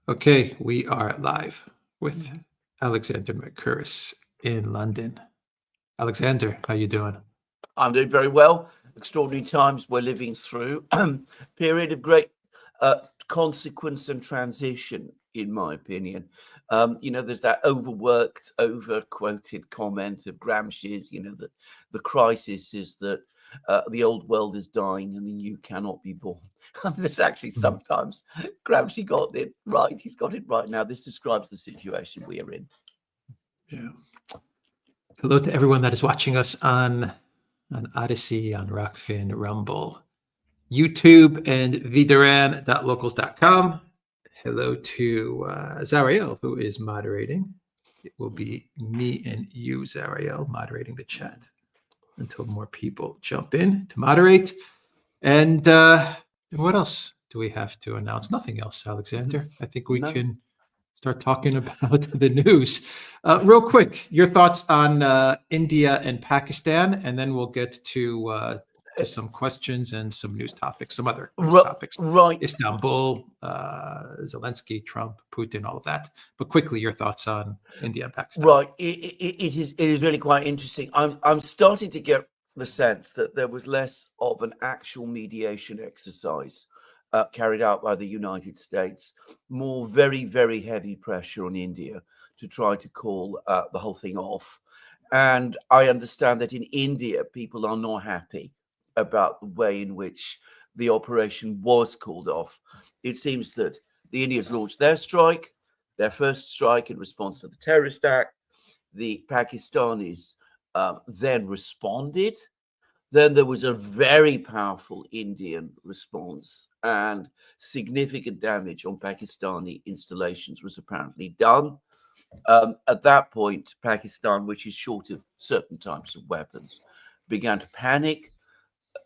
Okay, we are live with Alexander Mercouris in London. Alexander, how you doing? I'm doing very well. Extraordinary times we're living through. Period of great consequence and transition, in my opinion. There's that overworked, over-quoted comment of Gramsci's, that the crisis is that the old world is dying and the new cannot be born. There's actually sometimes Gramsci got it right. He's got it right now. This describes the situation we are in. Yeah. Hello to everyone that is watching us on Odyssey, on Rockfin, Rumble, YouTube, and vduran.locals.com. Hello to Zariel, who is moderating. It will be me and you, Zariel, moderating the chat until more people jump in to moderate. And what else do we have to announce? Nothing else, Alexander. I think we can start talking about the news. Real quick, your thoughts on India and Pakistan, and then we'll get to some questions and some news topics, some other news topics. Right. Istanbul, Zelensky, Trump, Putin, all of that. But quickly, your thoughts on India and Pakistan. Right. It is really quite interesting. I'm starting to get the sense that there was less of an actual mediation exercise carried out by the United States, more very, very heavy pressure on India to try to call the whole thing off. And I understand that in India, people are not happy about the way in which the operation was called off. It seems that the Indians launched their first strike in response to the terrorist act. The Pakistanis then responded. Then there was a very powerful Indian response, and significant damage on Pakistani installations was apparently done. At that point, Pakistan, which is short of certain types of weapons, began to panic.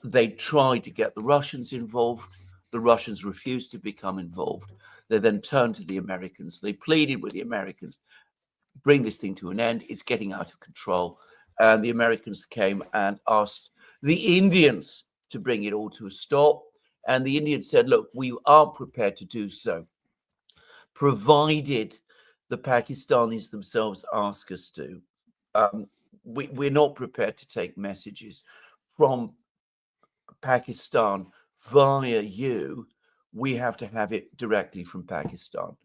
They tried to get the Russians involved. The Russians refused to become involved. They then turned to the Americans. They pleaded with the Americans, bring this thing to an end. It's getting out of control. And the Americans came and asked the Indians to bring it all to a stop. And the Indians said, look, we are prepared to do so, provided the Pakistanis themselves ask us to. We're not prepared to take messages from Pakistan via you. We have to have it directly from Pakistan.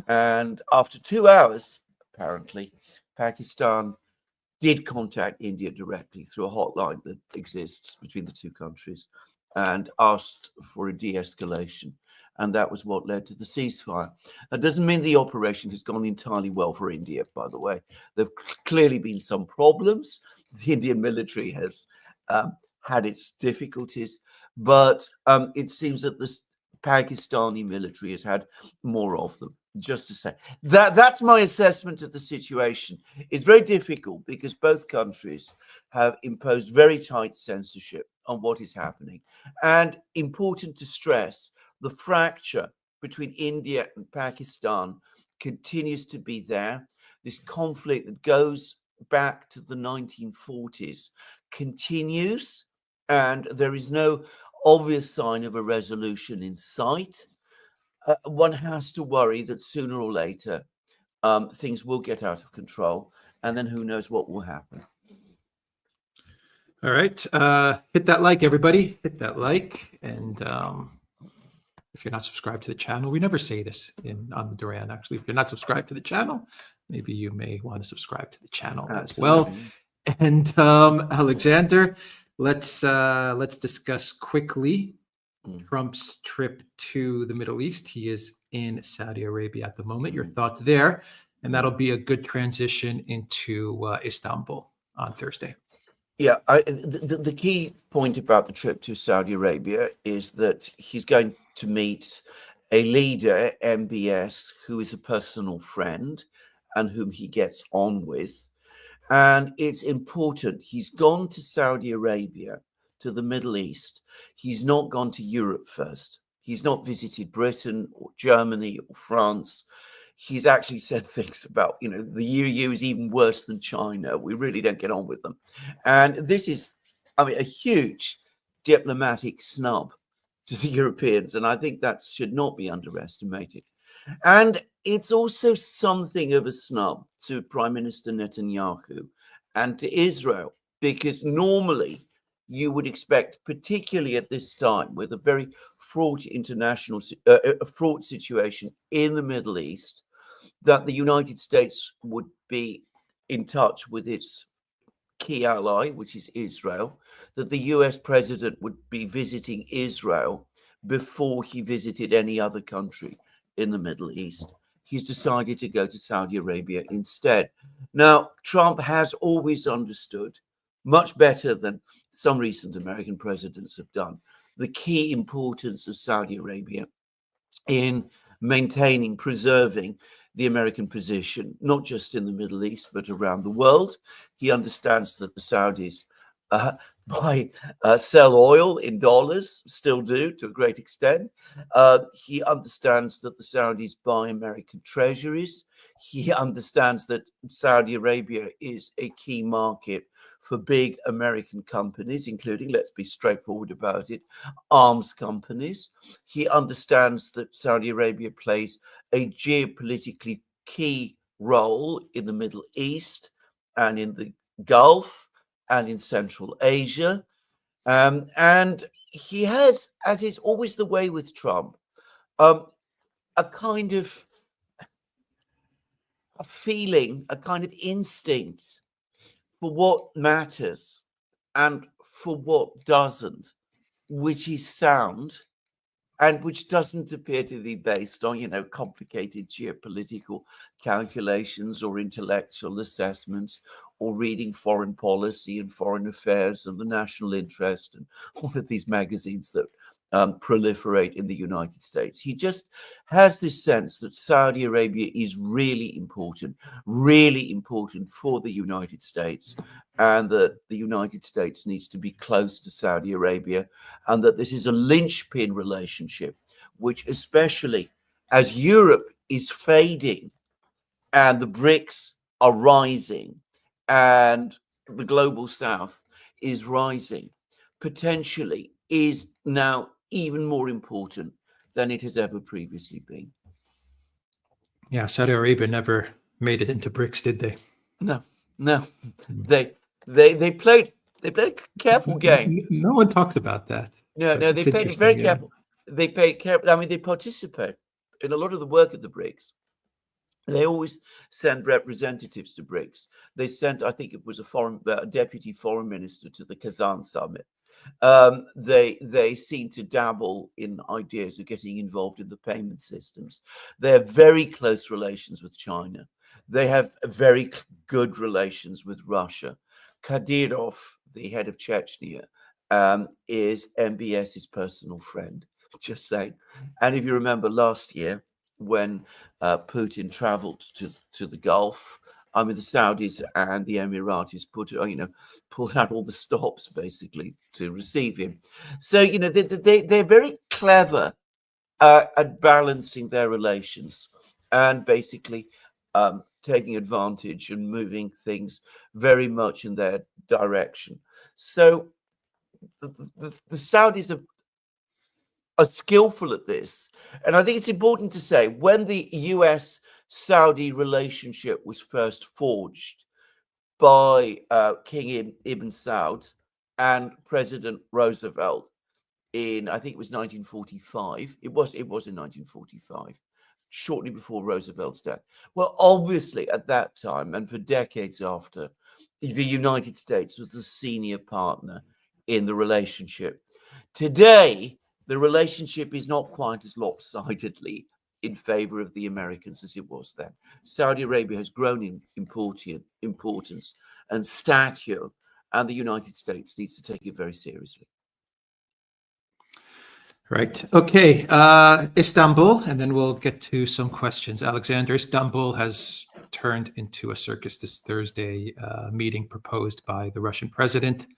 And after 2 hours, apparently, Pakistan did contact India directly through a hotline that exists between the two countries and asked for a de-escalation. And that was what led to the ceasefire. That doesn't mean the operation has gone entirely well for India, by the way. There have clearly been some problems. The Indian military has had its difficulties, but it seems that the Pakistani military has had more of them. Just to say that's my assessment of the situation. It's very difficult because both countries have imposed very tight censorship on what is happening. And important to stress, the fracture between India and Pakistan continues to be there. This conflict that goes back to the 1940s continues, and there is no obvious sign of a resolution in sight. One has to worry that sooner or later things will get out of control, and then who knows what will happen. All right. Hit that like, everybody. Hit that like. And if you're not subscribed to the channel, we never say this on the Duran, actually. If you're not subscribed to the channel, maybe you may want to subscribe to the channel as well. And Alexander, let's discuss quickly Trump's trip to the Middle East. He is in Saudi Arabia at the moment. Your thoughts there? And that'll be a good transition into Istanbul on Thursday. Yeah, the key point about the trip to Saudi Arabia is that he's going to meet a leader, NBS, who is a personal friend and whom he gets on with. And it's important. He's gone to Saudi Arabia, to the Middle East. He's not gone to Europe first. He's not visited Britain or Germany or France. He's actually said things about, the EU is even worse than China. We really don't get on with them. And this is, a huge diplomatic snub to the Europeans. And I think that should not be underestimated. And it's also something of a snub to Prime Minister Netanyahu and to Israel, because normally you would expect, particularly at this time, with a very fraught international a fraught situation in the Middle East, that the United States would be in touch with its key ally, which is Israel, that the US president would be visiting Israel before he visited any other country in the Middle East. He's decided to go to Saudi Arabia instead. Now, Trump has always understood, much better than some recent American presidents have done, the key importance of Saudi Arabia in maintaining, preserving the American position, not just in the Middle East, but around the world. He understands that the Saudis sell oil in dollars, still do to a great extent. He understands that the Saudis buy American treasuries. He understands that Saudi Arabia is a key market for big American companies, including, let's be straightforward about it, arms companies. He understands that Saudi Arabia plays a geopolitically key role in the Middle East and in the Gulf and in Central Asia. And he has, as is always the way with Trump, a kind of a feeling, a kind of instinct for what matters and for what doesn't, which is sound and which doesn't appear to be based on, complicated geopolitical calculations or intellectual assessments or reading foreign policy and foreign affairs and the national interest and all of these magazines that proliferate in the United States. He just has this sense that Saudi Arabia is really important for the United States, and that the United States needs to be close to Saudi Arabia, and that this is a linchpin relationship, which, especially as Europe is fading and the BRICS are rising and the global South is rising, potentially is now even more important than it has ever previously been. Yeah, Saudi Arabia never made it into BRICS, did they? No. They played a careful game. No one talks about that. No, they played it very careful. They played careful. I mean, they participate in a lot of the work of the BRICS. They always send representatives to BRICS. They sent, I think it was a deputy foreign minister to the Kazan summit. They seem to dabble in ideas of getting involved in the payment systems. They have very close relations with China. They have very good relations with Russia. Kadyrov, the head of Chechnya, is NBS's personal friend, just saying. And if you remember last year, when Putin traveled to the Gulf, I mean, the Saudis and the Emiratis pulled out all the stops basically to receive him. So, they're very clever at balancing their relations and basically taking advantage and moving things very much in their direction. So the Saudis are skillful at this. And I think it's important to say, when the US-Saudi relationship was first forged by King Ibn Saud and President Roosevelt in, I think it was 1945. It was in 1945, shortly before Roosevelt's death. Well, obviously at that time and for decades after, the United States was the senior partner in the relationship. Today, the relationship is not quite as lopsidedly in favor of the Americans as it was then. Saudi Arabia has grown in importance and stature, and the United States needs to take it very seriously. Right. Okay. Istanbul, and then we'll get to some questions. Alexander, Istanbul has turned into a circus this Thursday, meeting proposed by the Russian president.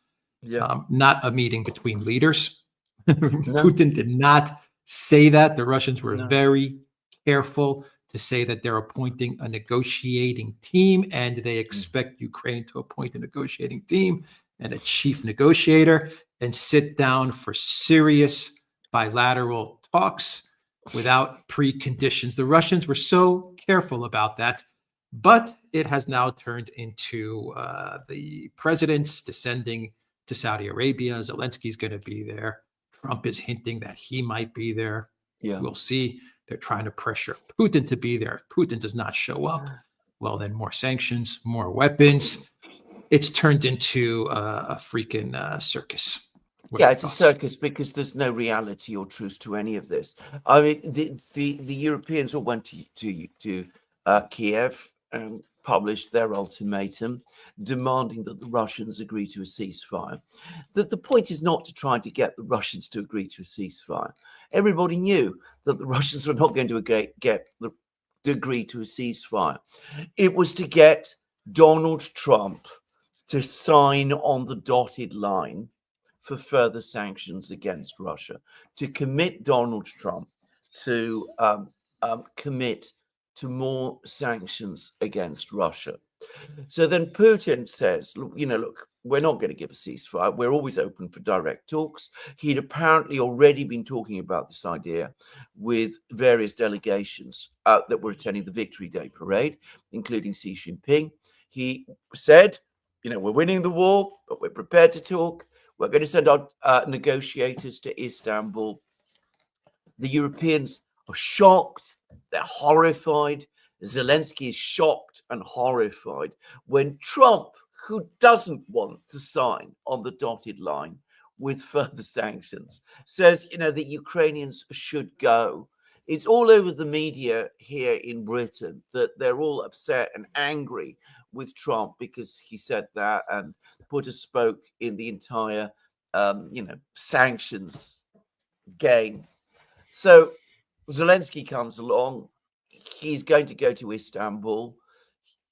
Yeah. Not a meeting between leaders. Putin did not say that. The Russians were very careful to say that they're appointing a negotiating team, and they expect Ukraine to appoint a negotiating team and a chief negotiator and sit down for serious bilateral talks. without preconditions. The Russians were so careful about that, but it has now turned into the president's descending to Saudi Arabia. Zelensky's going to be there. Trump is hinting that he might be there. Yeah. We'll see. They're trying to pressure Putin to be there. If Putin does not show up, well, then more sanctions, more weapons. It's turned into a freaking circus. Yeah, it's a circus because there's no reality or truth to any of this. I mean, the Europeans all went to Kiev and published their ultimatum demanding that the Russians agree to a ceasefire. The point is not to try to get the Russians to agree to a ceasefire. Everybody knew that the Russians were not going to agree to a ceasefire. It was to get Donald Trump to sign on the dotted line for further sanctions against Russia, to commit Donald Trump to commit to more sanctions against Russia. So then Putin says, look, we're not going to give a ceasefire. We're always open for direct talks. He'd apparently already been talking about this idea with various delegations that were attending the Victory Day parade, including Xi Jinping. He said, we're winning the war, but we're prepared to talk. We're going to send our negotiators to Istanbul. The Europeans are shocked. They're horrified. Zelensky is shocked and horrified when Trump, who doesn't want to sign on the dotted line with further sanctions, says, the Ukrainians should go. It's all over the media here in Britain that they're all upset and angry with Trump because he said that and put a spoke in the entire, sanctions game. So Zelensky comes along. He's going to go to Istanbul.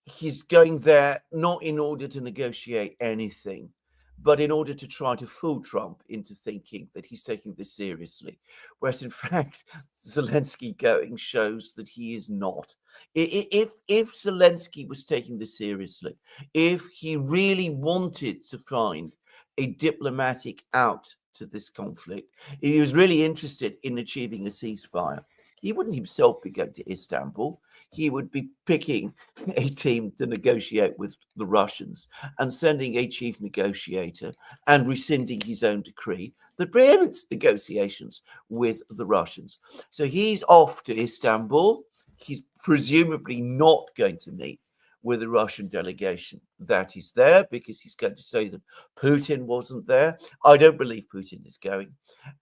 He's going there not in order to negotiate anything, but in order to try to fool Trump into thinking that he's taking this seriously. Whereas, in fact, Zelensky going shows that he is not. If Zelensky was taking this seriously, if he really wanted to find a diplomatic out to this conflict, if he was really interested in achieving a ceasefire, he wouldn't himself be going to Istanbul. He would be picking a team to negotiate with the Russians and sending a chief negotiator and rescinding his own decree that prohibits negotiations with the Russians. So he's off to Istanbul. He's presumably not going to meet with the Russian delegation that is there because he's going to say that Putin wasn't there. I don't believe Putin is going.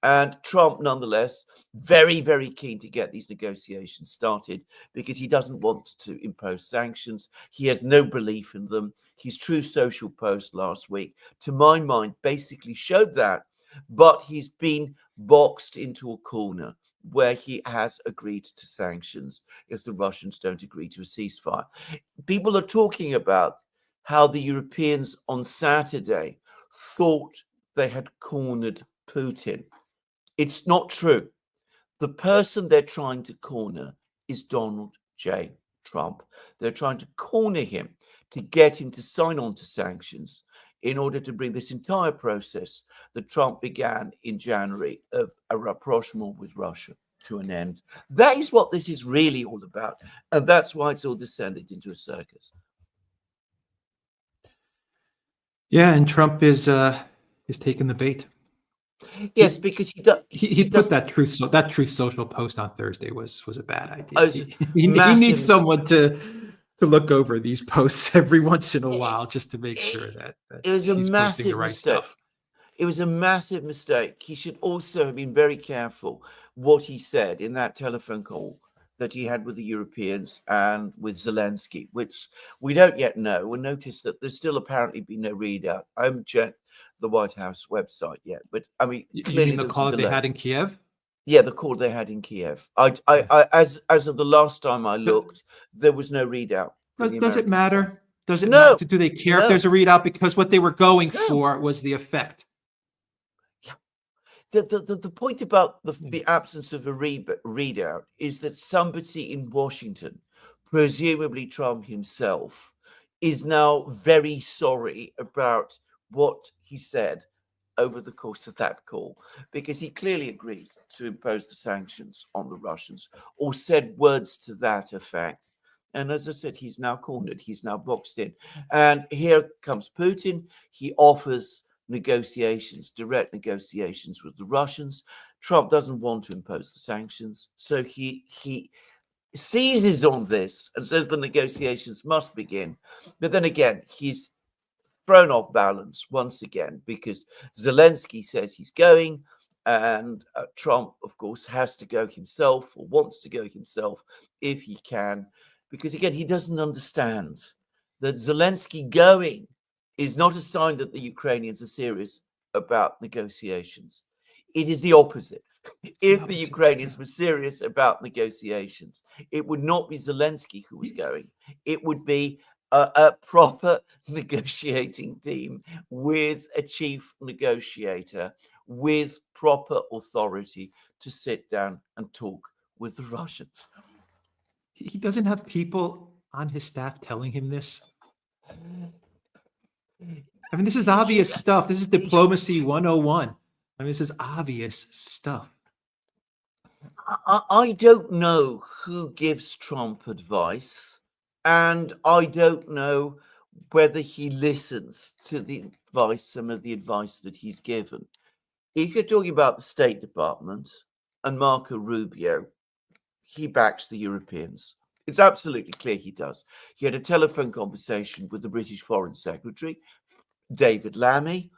And Trump, nonetheless, very, very keen to get these negotiations started because he doesn't want to impose sanctions. He has no belief in them. His True Social post last week, to my mind, basically showed that, but he's been boxed into a corner where he has agreed to sanctions if the Russians don't agree to a ceasefire. People are talking about how the Europeans on Saturday thought they had cornered Putin. It's not true. The person they're trying to corner is Donald J. Trump. They're trying to corner him to get him to sign on to sanctions in order to bring this entire process that Trump began in January of a rapprochement with Russia to an end. That is what this is really all about. And that's why it's all descended into a circus. Yeah, and Trump is taking the bait. Yes, because he put that Truth Social post on Thursday was a bad idea. Oh, he needs someone to look over these posts every once in a while just to make sure that it was a massive mistake. Stuff. It was a massive mistake. He should also have been very careful what he said in that telephone call that he had with the Europeans and with Zelensky, which we don't yet know. And notice that there's still apparently been no readout. I haven't checked the White House website yet, but I mean, clearly the call they had in Kiev. Yeah, the call they had in Kiev. I as of the last time I looked, there was no readout. Does it matter? Does it matter? Do they care if there's a readout? Because what they were going for was the effect. Yeah. The point about the absence of a readout is that somebody in Washington, presumably Trump himself, is now very sorry about what he said over the course of that call, because he clearly agreed to impose the sanctions on the Russians or said words to that effect. And as I said, he's now cornered, he's now boxed in. And here comes Putin. He offers negotiations, direct negotiations with the Russians. Trump doesn't want to impose the sanctions. So he seizes on this and says the negotiations must begin. But then again, he's thrown off balance once again, because Zelensky says he's going, and Trump, of course, has to go himself, or wants to go himself if he can, because again, he doesn't understand that Zelensky going is not a sign that the Ukrainians are serious about negotiations. It is the opposite. If the Ukrainians were serious about negotiations, it would not be Zelensky who was going. It would be a proper negotiating team with a chief negotiator with proper authority to sit down and talk with the Russians. He doesn't have people on his staff telling him this. I mean, this is obvious stuff. This is diplomacy 101. I mean, this is obvious stuff. I don't know who gives Trump advice, and I don't know whether he listens to the advice, some of the advice that he's given. If you're talking about the State Department and Marco Rubio, he backs the Europeans. It's absolutely clear he does. He had a telephone conversation with the British Foreign Secretary, David Lammy.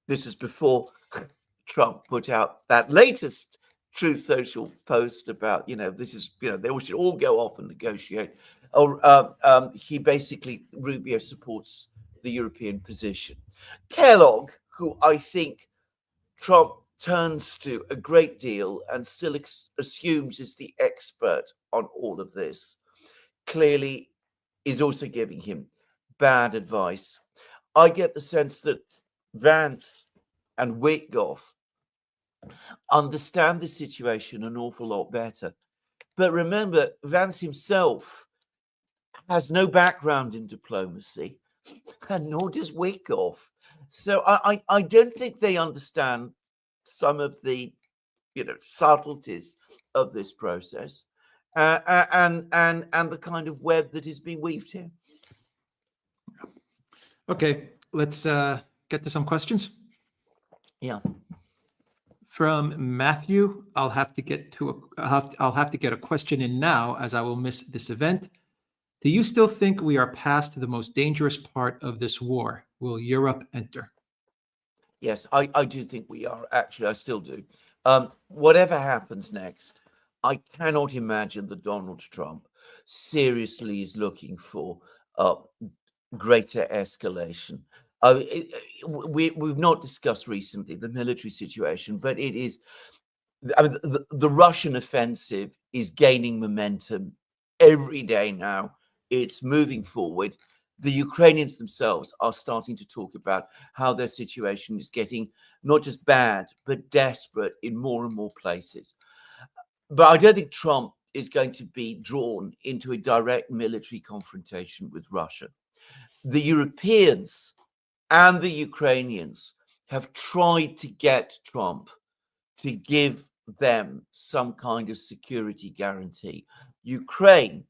This is before Trump put out that latest Truth Social post about, this is, they should all go off and negotiate. He basically, Rubio supports the European position. Kellogg, who I think Trump turns to a great deal and still assumes is the expert on all of this, clearly is also giving him bad advice. I get the sense that Vance and Witkoff understand the situation an awful lot better. But remember, Vance himself has no background in diplomacy, and nor does Witkoff. So I don't think they understand some of the subtleties of this process and the kind of web that is being weaved here. Okay, let's get to some questions. Yeah. From Matthew, I'll have to get a question in now, as I will miss this event. Do you still think we are past the most dangerous part of this war? Will Europe enter? Yes, I do think we are. Actually, I still do. Whatever happens next, I cannot imagine that Donald Trump seriously is looking for greater escalation. We've not discussed recently the military situation, but it is, the Russian offensive is gaining momentum every day now. It's moving forward. The Ukrainians themselves are starting to talk about how their situation is getting not just bad, but desperate in more and more places. But I don't think Trump is going to be drawn into a direct military confrontation with Russia. The Europeans and the Ukrainians have tried to get Trump to give them some kind of security guarantee. Ukraine,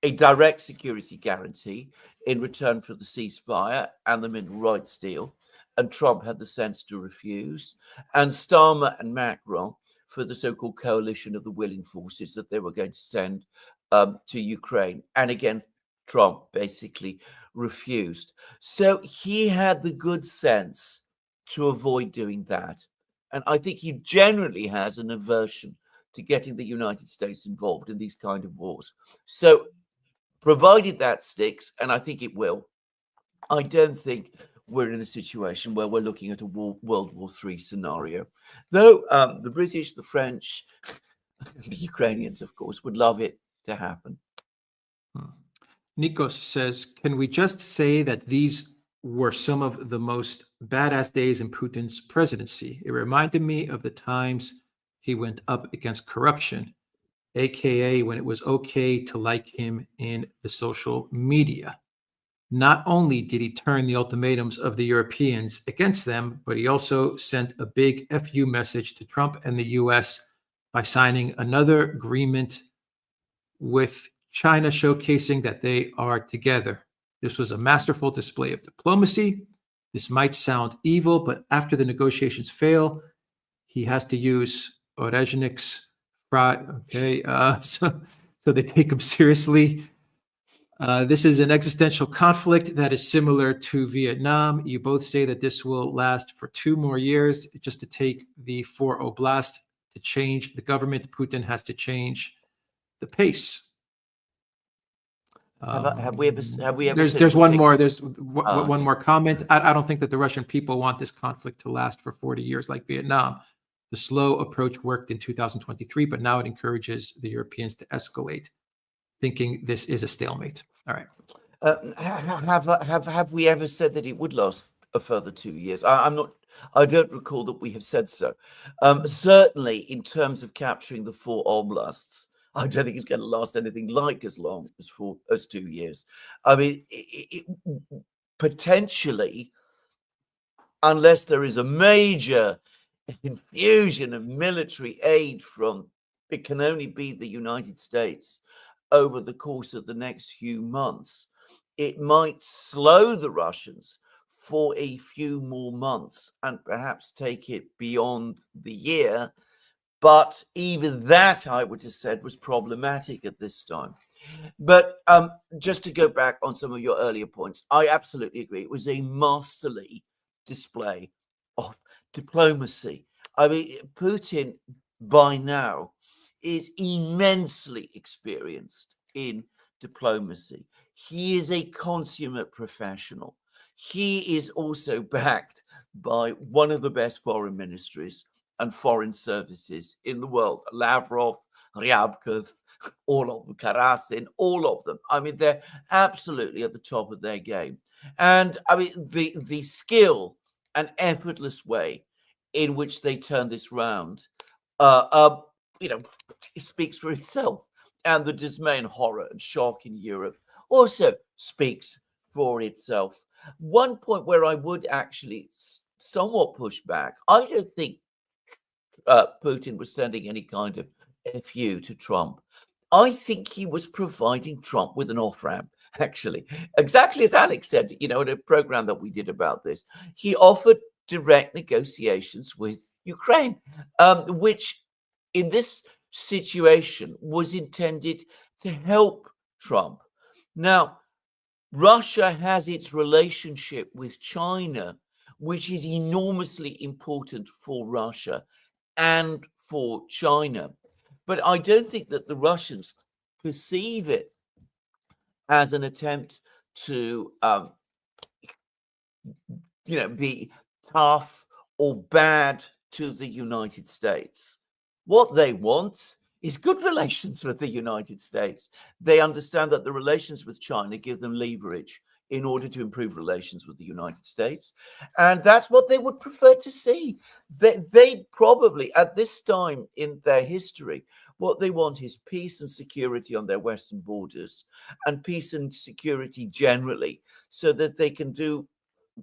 a direct security guarantee in return for the ceasefire and the mineral rights deal, and Trump had the sense to refuse. And Starmer and Macron for the so-called coalition of the willing forces that they were going to send to Ukraine. And again, Trump basically refused. So he had the good sense to avoid doing that. And I think he generally has an aversion to getting the United States involved in these kind of wars. So provided that sticks, and I think it will, I don't think we're in a situation where we're looking at a World War III scenario. Though the British, the French, the Ukrainians, of course, would love it to happen. Nikos says, can we just say that these were some of the most badass days in Putin's presidency? It reminded me of the times he went up against corruption, aka when it was okay to like him in the social media. Not only did he turn the ultimatums of the Europeans against them, but he also sent a big FU message to Trump and the US by signing another agreement with China, showcasing that they are together. This was a masterful display of diplomacy. This might sound evil, but after the negotiations fail, he has to use Orezhnik's fry. Okay, so they take him seriously. This is an existential conflict that is similar to Vietnam. You both say that this will last for 2 more years. Just to take the 4 oblasts to change the government, Putin has to change the pace. Have we ever? There's one more. There's one more comment. I don't think that the Russian people want this conflict to last for 40 years like Vietnam. The slow approach worked in 2023, but now it encourages the Europeans to escalate, thinking this is a stalemate. All right. Have we ever said that it would last a further 2 years? I don't recall that we have said so. Certainly, in terms of capturing the 4 oblasts, I don't think it's going to last anything like as long as 2 years. I mean, potentially, unless there is a major infusion of military aid from, it can only be the United States over the course of the next few months, it might slow the Russians for a few more months and perhaps take it beyond the year. But even that, I would have said, was problematic at this time. But just to go back on some of your earlier points, I absolutely agree. It was a masterly display of diplomacy. I mean, Putin by now is immensely experienced in diplomacy. He is a consummate professional. He is also backed by one of the best foreign ministries and foreign services in the world. Lavrov, Ryabkov, all of them, Karasin, all of them. I mean, they're absolutely at the top of their game. And I mean, the skill and effortless way in which they turn this round, it speaks for itself. And the dismay and horror and shock in Europe also speaks for itself. One point where I would actually somewhat push back, I don't think Putin was sending any kind of FU to Trump. I think he was providing Trump with an off-ramp, actually. Exactly as Alex said, in a program that we did about this. He offered direct negotiations with Ukraine, which in this situation was intended to help Trump. Now, Russia has its relationship with China, which is enormously important for Russia and for China. But I don't think that the Russians perceive it as an attempt to, be tough or bad to the United States. What they want is good relations with the United States. They understand that the relations with China give them leverage in order to improve relations with the United States. And that's what they would prefer to see. They probably, at this time in their history, what they want is peace and security on their western borders and peace and security generally, so that they can do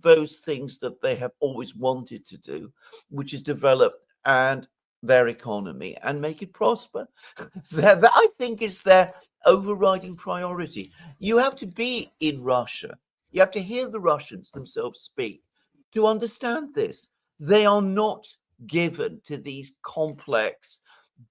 those things that they have always wanted to do, which is develop and their economy and make it prosper. That I think is their overriding priority. You have to be in Russia. You have to hear the Russians themselves speak to understand this. They are not given to these complex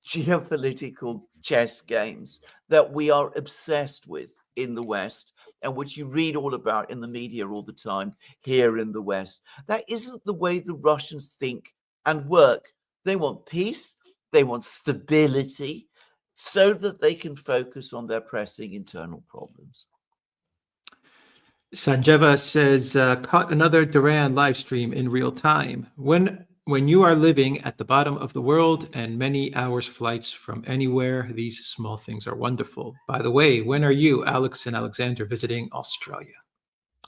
geopolitical chess games that we are obsessed with in the West and which you read all about in the media all the time here in the West. That isn't the way the Russians think and work. They want peace, they want stability, so that they can focus on their pressing internal problems. Sanjeva says, caught another Duran live stream in real time. When you are living at the bottom of the world and many hours flights from anywhere, these small things are wonderful. By the way, when are you, Alex and Alexander, visiting Australia?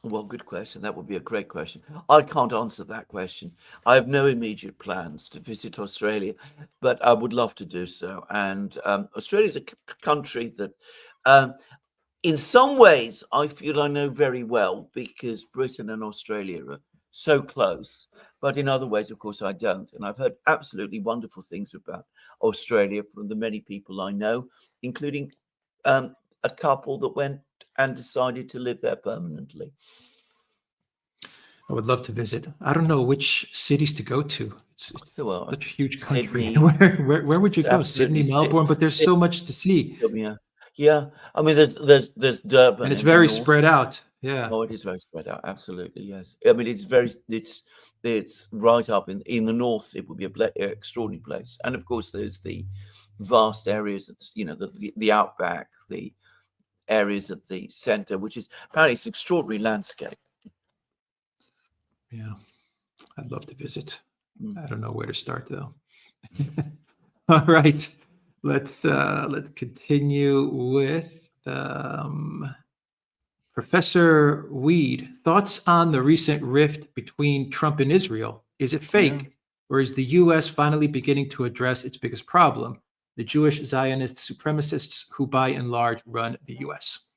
Well, good question. That would be a great question. I can't answer that question. I have no immediate plans to visit Australia, but I would love to do so. And Australia is a country that in some ways, I feel I know very well because Britain and Australia are so close. But in other ways, of course, I don't. And I've heard absolutely wonderful things about Australia from the many people I know, including a couple that went and decided to live there permanently. I would love to visit. I don't know which cities to go to. It's So, such a huge country. Sydney, Where would you it's go? absolutely Sydney, Melbourne, but there's so much to see, Yeah, yeah. I mean, there's Durban and it's in the very north. spread out. Yeah, Oh, it is very spread out. Absolutely, yes. I mean, it's right up in the north. It would be extraordinary place, and of course, there's the vast areas of the outback, the areas at the centre, which is apparently it's extraordinary landscape. yeah. I'd love to visit. Mm. I don't know where to start though. All right, let's continue with Professor Weed. Thoughts on the recent rift between Trump and Israel? Is it fake, or is the U.S. finally beginning to address its biggest problem, the Jewish Zionist supremacists who, by and large, run the U.S.?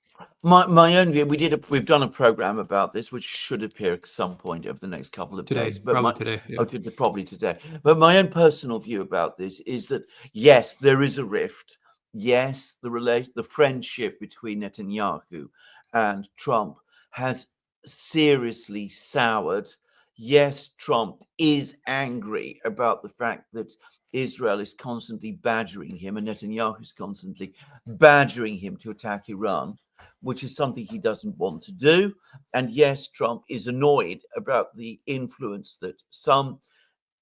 My own view. We've done a program about this, which should appear at some point over the next couple of Today, days. But probably today. Yeah. probably today. But my own personal view about this is that yes, there is a rift. Yes, the friendship between Netanyahu and Trump has seriously soured. Yes, Trump is angry about the fact that Israel is constantly badgering him and Netanyahu is constantly badgering him to attack Iran, which is something he doesn't want to do. And yes, Trump is annoyed about the influence that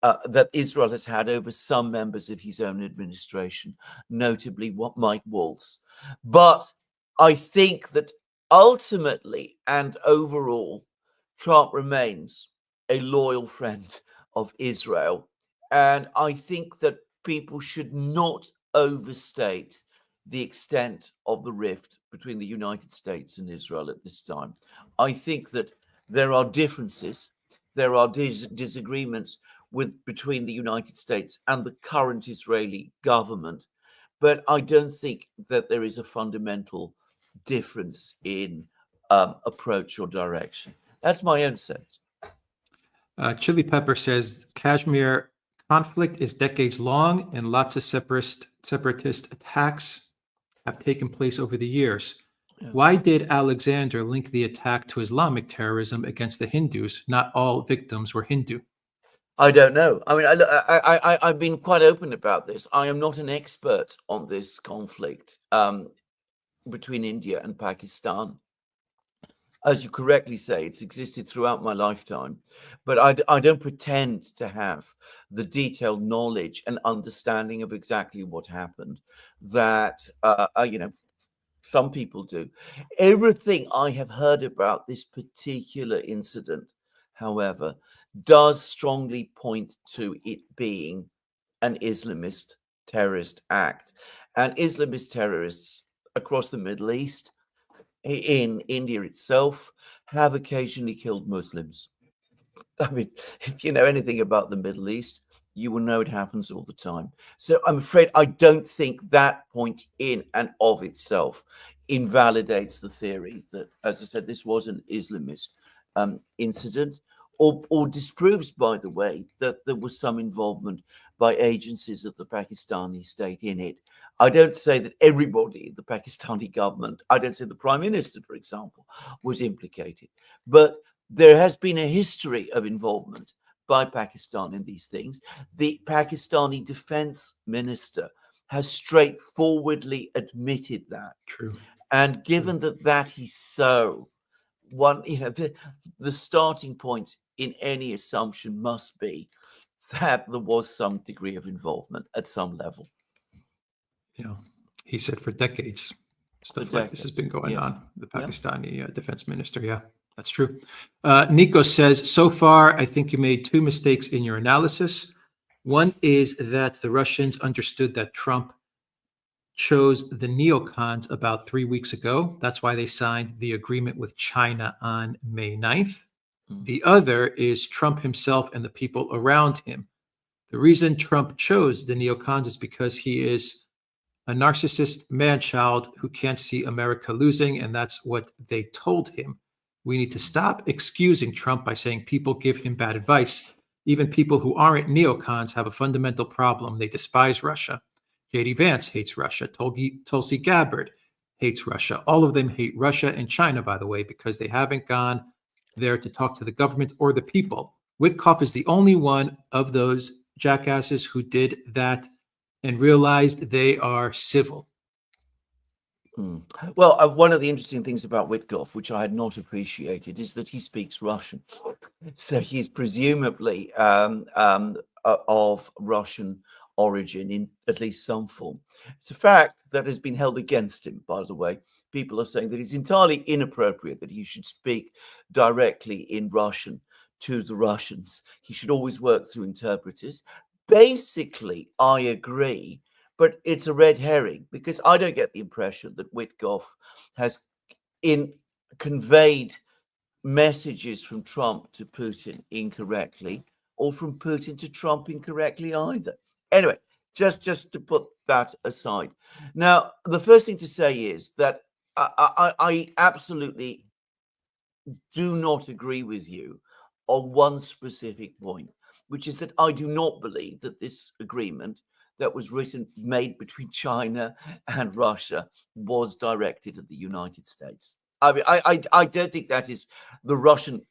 that Israel has had over some members of his own administration, notably Mike Waltz. But I think that ultimately and overall, Trump remains a loyal friend of Israel. And I think that people should not overstate the extent of the rift between the United States and Israel at this time. I think that there are differences, there are disagreements between the United States and the current Israeli government, but I don't think that there is a fundamental difference in approach or direction. That's my own sense. Chili Pepper says Kashmir conflict is decades long and lots of separatist attacks have taken place over the years. Yeah. Why did Alexander link the attack to Islamic terrorism against the Hindus? Not all victims were Hindu. I don't know. I mean, I've been quite open about this. I am not an expert on this conflict between India and Pakistan. As you correctly say, it's existed throughout my lifetime, but I don't pretend to have the detailed knowledge and understanding of exactly what happened that, some people do. Everything I have heard about this particular incident, however, does strongly point to it being an Islamist terrorist act. And Islamist terrorists across the Middle East, in India itself, have occasionally killed Muslims. I mean, if you know anything about the Middle East, you will know it happens all the time. So I'm afraid I don't think that point in and of itself invalidates the theory that, as I said, this was an Islamist incident, or disproves, by the way, that there was some involvement by agencies of the Pakistani state in it. I don't say that everybody in the Pakistani government, I don't say the Prime Minister, for example, was implicated, but there has been a history of involvement by Pakistan in these things. The Pakistani defense minister has straightforwardly admitted that. True. And given that is so, the starting point in any assumption must be that there was some degree of involvement at some level. Yeah, he said for decades, stuff like this has been going on. The Pakistani defense minister. Yeah, that's true. Nikos says, so far, I think you made two mistakes in your analysis. One is that the Russians understood that Trump chose the neocons about 3 weeks ago. That's why they signed the agreement with China on May 9th. The other is Trump himself and the people around him. The reason Trump chose the neocons is because he is a narcissist man-child who can't see America losing, and that's what they told him. We need to stop excusing Trump by saying people give him bad advice. Even people who aren't neocons have a fundamental problem. They despise Russia. J.D. Vance hates Russia. Tulsi Gabbard hates Russia. All of them hate Russia and China, by the way, because they haven't gone there to talk to the government or the people. Witkoff is the only one of those jackasses who did that and realized they are civil. Well, one of the interesting things about Witkoff, which I had not appreciated, is that he speaks Russian. So he's presumably of Russian origin in at least some form. It's a fact that has been held against him, by the way. People are saying that it's entirely inappropriate that he should speak directly in Russian to the Russians. He should always work through interpreters. Basically, I agree, but it's a red herring because I don't get the impression that Witkoff has conveyed messages from Trump to Putin incorrectly or from Putin to Trump incorrectly either. Anyway, just to put that aside. Now, the first thing to say is that I absolutely do not agree with you on one specific point, which is that I do not believe that this agreement that was made between China and Russia was directed at the United States. I mean, I don't think that is the Russian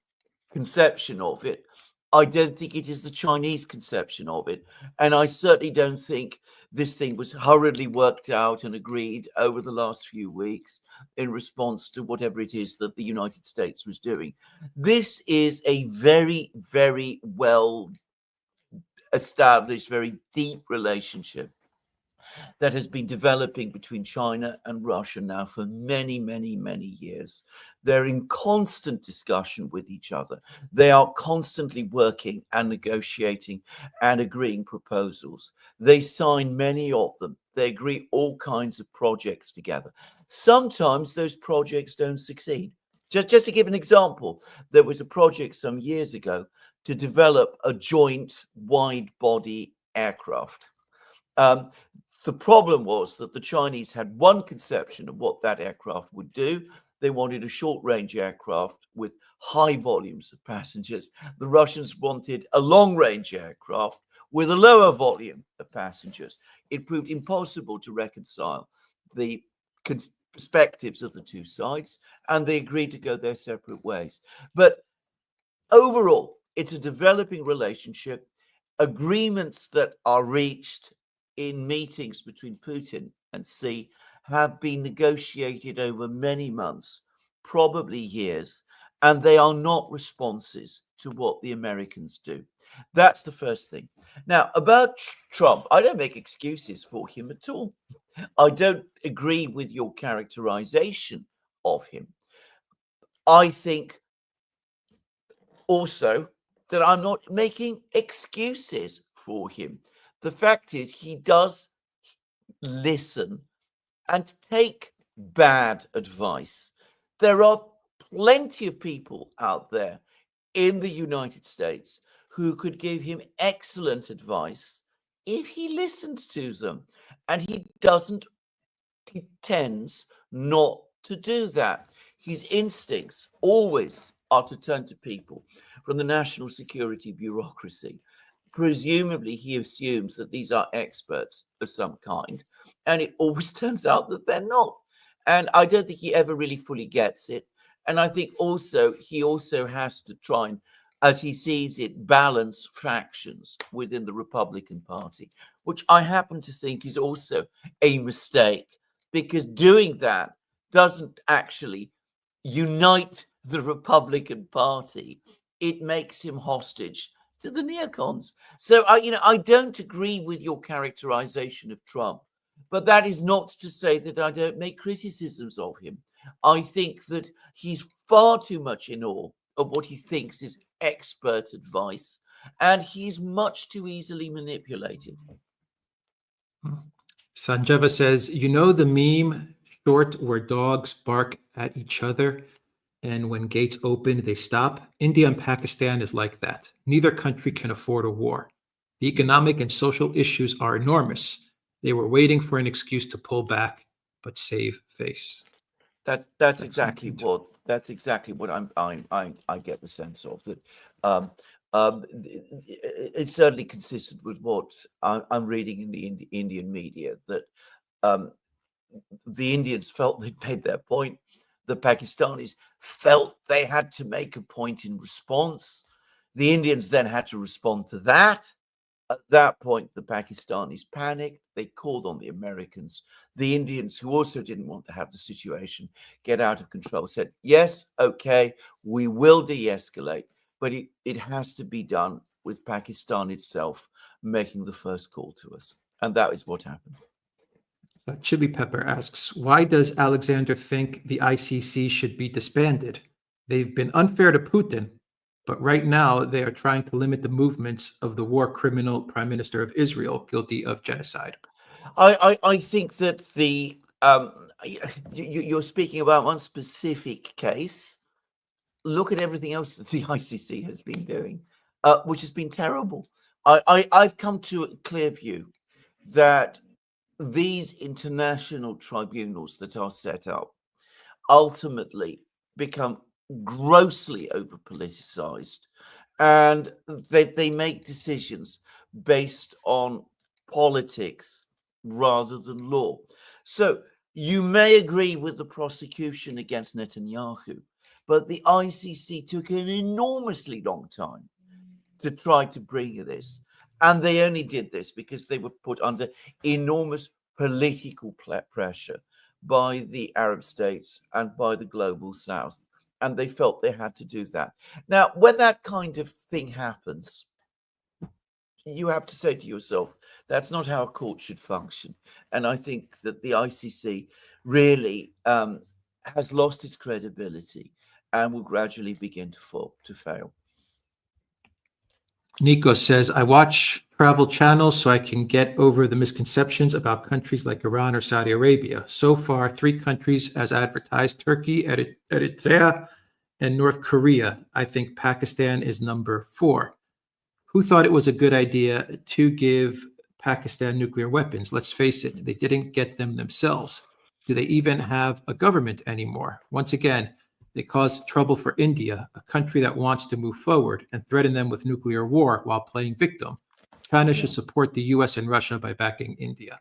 conception of it. I don't think it is the Chinese conception of it. And I certainly don't think this thing was hurriedly worked out and agreed over the last few weeks in response to whatever it is that the United States was doing. This is a very, very well established, very deep relationship that has been developing between China and Russia now for many, many, many years. They're in constant discussion with each other. They are constantly working and negotiating and agreeing proposals. They sign many of them. They agree all kinds of projects together. Sometimes those projects don't succeed. Just to give an example, there was a project some years ago to develop a joint wide-body aircraft. The problem was that the Chinese had one conception of what that aircraft would do. They wanted a short-range aircraft with high volumes of passengers. The Russians wanted a long-range aircraft with a lower volume of passengers. It proved impossible to reconcile the perspectives of the two sides, and they agreed to go their separate ways. But overall, it's a developing relationship. Agreements that are reached in meetings between Putin and Xi have been negotiated over many months, probably years, and they are not responses to what the Americans do. That's the first thing. Now, about Trump, I don't make excuses for him at all. I don't agree with your characterization of him. I think also that I'm not making excuses for him. The fact is, he does listen and take bad advice. There are plenty of people out there in the United States who could give him excellent advice if he listens to them. And he tends not to do that. His instincts always are to turn to people from the national security bureaucracy. Presumably, he assumes that these are experts of some kind, and it always turns out that they're not. And I don't think he ever really fully gets it. And I think he also has to try and, as he sees it, balance factions within the Republican Party, which I happen to think is also a mistake, because doing that doesn't actually unite the Republican Party. It makes him hostage to the neocons. So I don't agree with your characterization of Trump, but that is not to say that I don't make criticisms of him. I think that he's far too much in awe of what he thinks is expert advice, and he's much too easily manipulated. Sanjeva says, you know the meme short where dogs bark at each other and when gates open, they stop? India and Pakistan is like that. Neither country can afford a war. The economic and social issues are enormous. They were waiting for an excuse to pull back, but save face. That's exactly what I get the sense of, that it's certainly consistent with what I'm reading in the Indian media, that um, the Indians felt they'd made their point. The Pakistanis felt they had to make a point in response. The Indians then had to respond to that. At that point, the Pakistanis panicked. They called on the Americans. The Indians, who also didn't want to have the situation get out of control, said, yes, okay, we will de-escalate, but it has to be done with Pakistan itself making the first call to us. And that is what happened. Chili Pepper asks, why does Alexander think the ICC should be disbanded? They've been unfair to Putin, but right now they are trying to limit the movements of the war criminal prime minister of Israel guilty of genocide. I think that you're speaking about one specific case. Look at everything else that the ICC has been doing, which has been terrible. I've come to a clear view that these international tribunals that are set up ultimately become grossly over politicized, and they make decisions based on politics rather than law. So you may agree with the prosecution against Netanyahu, but the ICC took an enormously long time to try to bring this. And they only did this because they were put under enormous political pressure by the Arab states and by the global south. And they felt they had to do that. Now, when that kind of thing happens, you have to say to yourself, that's not how a court should function. And I think that the ICC really has lost its credibility and will gradually begin to fail. Nikos says, I watch travel channels so I can get over the misconceptions about countries like Iran or Saudi Arabia. So far, 3 countries as advertised: Turkey, Eritrea, and North Korea. I think Pakistan is number 4. Who thought it was a good idea to give Pakistan nuclear weapons? Let's face it, they didn't get them themselves. Do they even have a government anymore? Once again, they caused trouble for India, a country that wants to move forward, and threaten them with nuclear war while playing victim. China should support the US and Russia by backing India.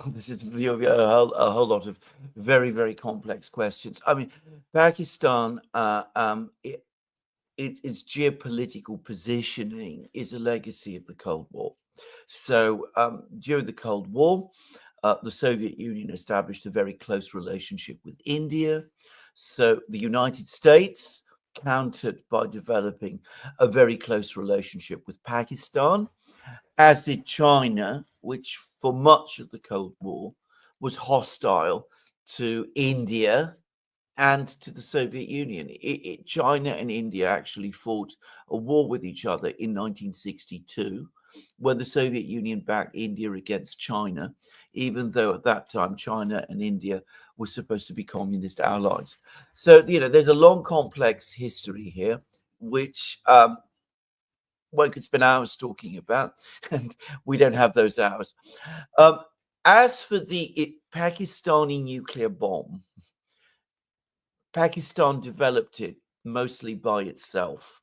This is a whole lot of very, very complex questions. I mean, Pakistan, its geopolitical positioning is a legacy of the Cold War. So during the Cold War, the Soviet Union established a very close relationship with India. So the United States countered by developing a very close relationship with Pakistan, as did China, which for much of the Cold War was hostile to India and to the Soviet Union. China and India actually fought a war with each other in 1962, when the Soviet Union backed India against China, even though at that time China and India were supposed to be communist allies. So, there's a long, complex history here, which one could spend hours talking about, and we don't have those hours. As for the Pakistani nuclear bomb, Pakistan developed it mostly by itself.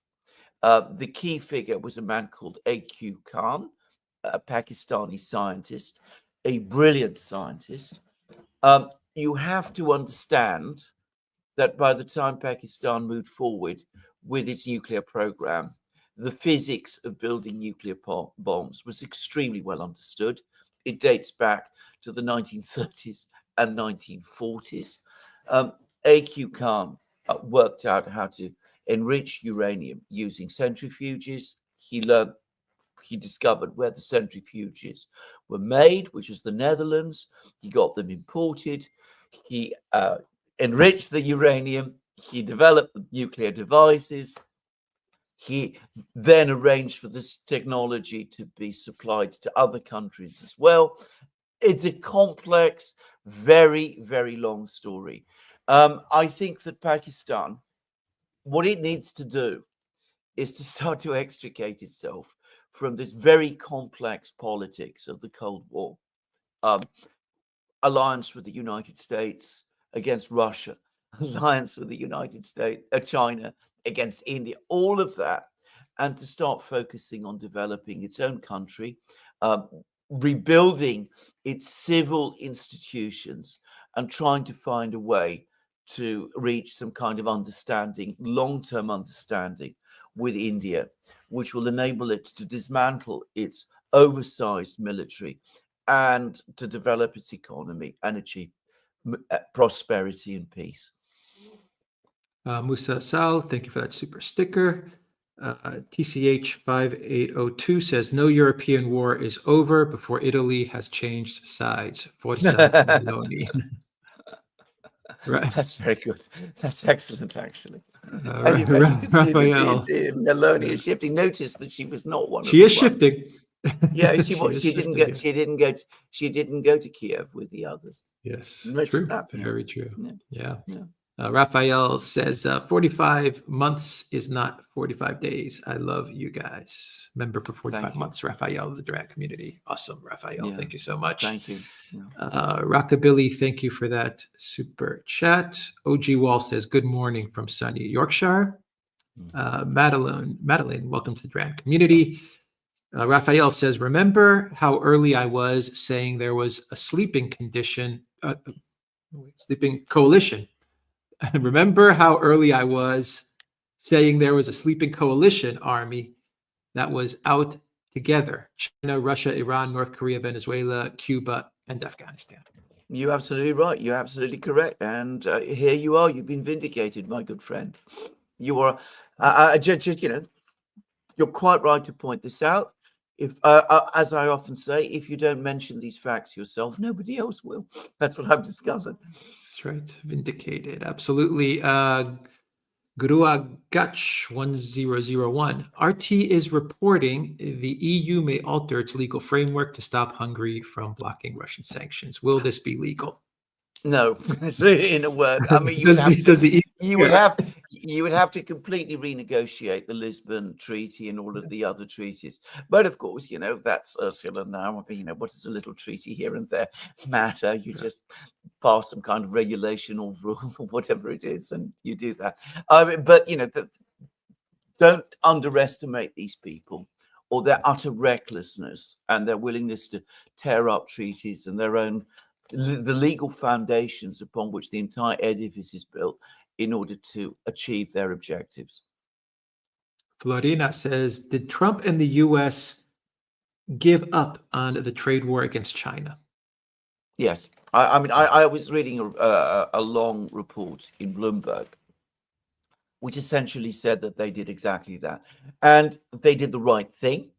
The key figure was a man called A.Q. Khan, a Pakistani scientist, a brilliant scientist. You have to understand that by the time Pakistan moved forward with its nuclear program, the physics of building nuclear bombs was extremely well understood. It dates back to the 1930s and 1940s. A.Q. Khan worked out how to enrich uranium using centrifuges. He discovered where the centrifuges were made, which was the Netherlands. He got them imported. He enriched the uranium. He developed the nuclear devices. He then arranged for this technology to be supplied to other countries as well. It's a complex, very, very long story. I think that Pakistan, what it needs to do is to start to extricate itself from this very complex politics of the Cold War, alliance with the United States against Russia, alliance with the United States, China against India, all of that, and to start focusing on developing its own country, rebuilding its civil institutions, and trying to find a way to reach some kind of understanding, long-term understanding with India, which will enable it to dismantle its oversized military and to develop its economy and achieve prosperity and peace. Musa Sal, thank you for that super sticker. TCH 5802 says, no European war is over before Italy has changed sides. Forza Meloni. Right. That's very good. That's excellent, actually. And in fact, you can see that Meloni is shifting. Notice that she was not one. She is shifting. Yeah, she didn't go to Kiev with the others. Yes, Notice true. that. Very true. Yeah. Yeah. Raphael says 45 months is not 45 days. I love you guys. Member for 45 months, Raphael of the Duran community. Awesome, Raphael. Thank you so much. Thank you. Rockabilly, thank you for that super chat. OG Wall says, good morning from sunny Yorkshire. Madeline, welcome to the Duran community. Raphael says, remember how early I was saying there was a sleeping coalition. Remember how early I was saying there was a sleeping coalition army that was out together. China, Russia, Iran, North Korea, Venezuela, Cuba, and Afghanistan. You're absolutely right. You're absolutely correct. And here you are. You've been vindicated, my good friend. You are, you're quite right to point this out. If, as I often say, if you don't mention these facts yourself, nobody else will. That's what I've discovered. That's right. Vindicated. Absolutely. Guruagach 1001. RT is reporting the EU may alter its legal framework to stop Hungary from blocking Russian sanctions. Will this be legal? No, in a word. I mean, you would have to completely renegotiate the Lisbon Treaty and all of the other treaties. But of course, that's Ursula now. I mean, what does a little treaty here and there matter? You just pass some kind of regulation or rule or whatever it is, and you do that. But don't underestimate these people or their utter recklessness and their willingness to tear up treaties and the legal foundations upon which the entire edifice is built in order to achieve their objectives. Florina says, did Trump and the U.S. give up on the trade war against China? Yes. I was reading a long report in Bloomberg, which essentially said that they did exactly that. And they did the right thing.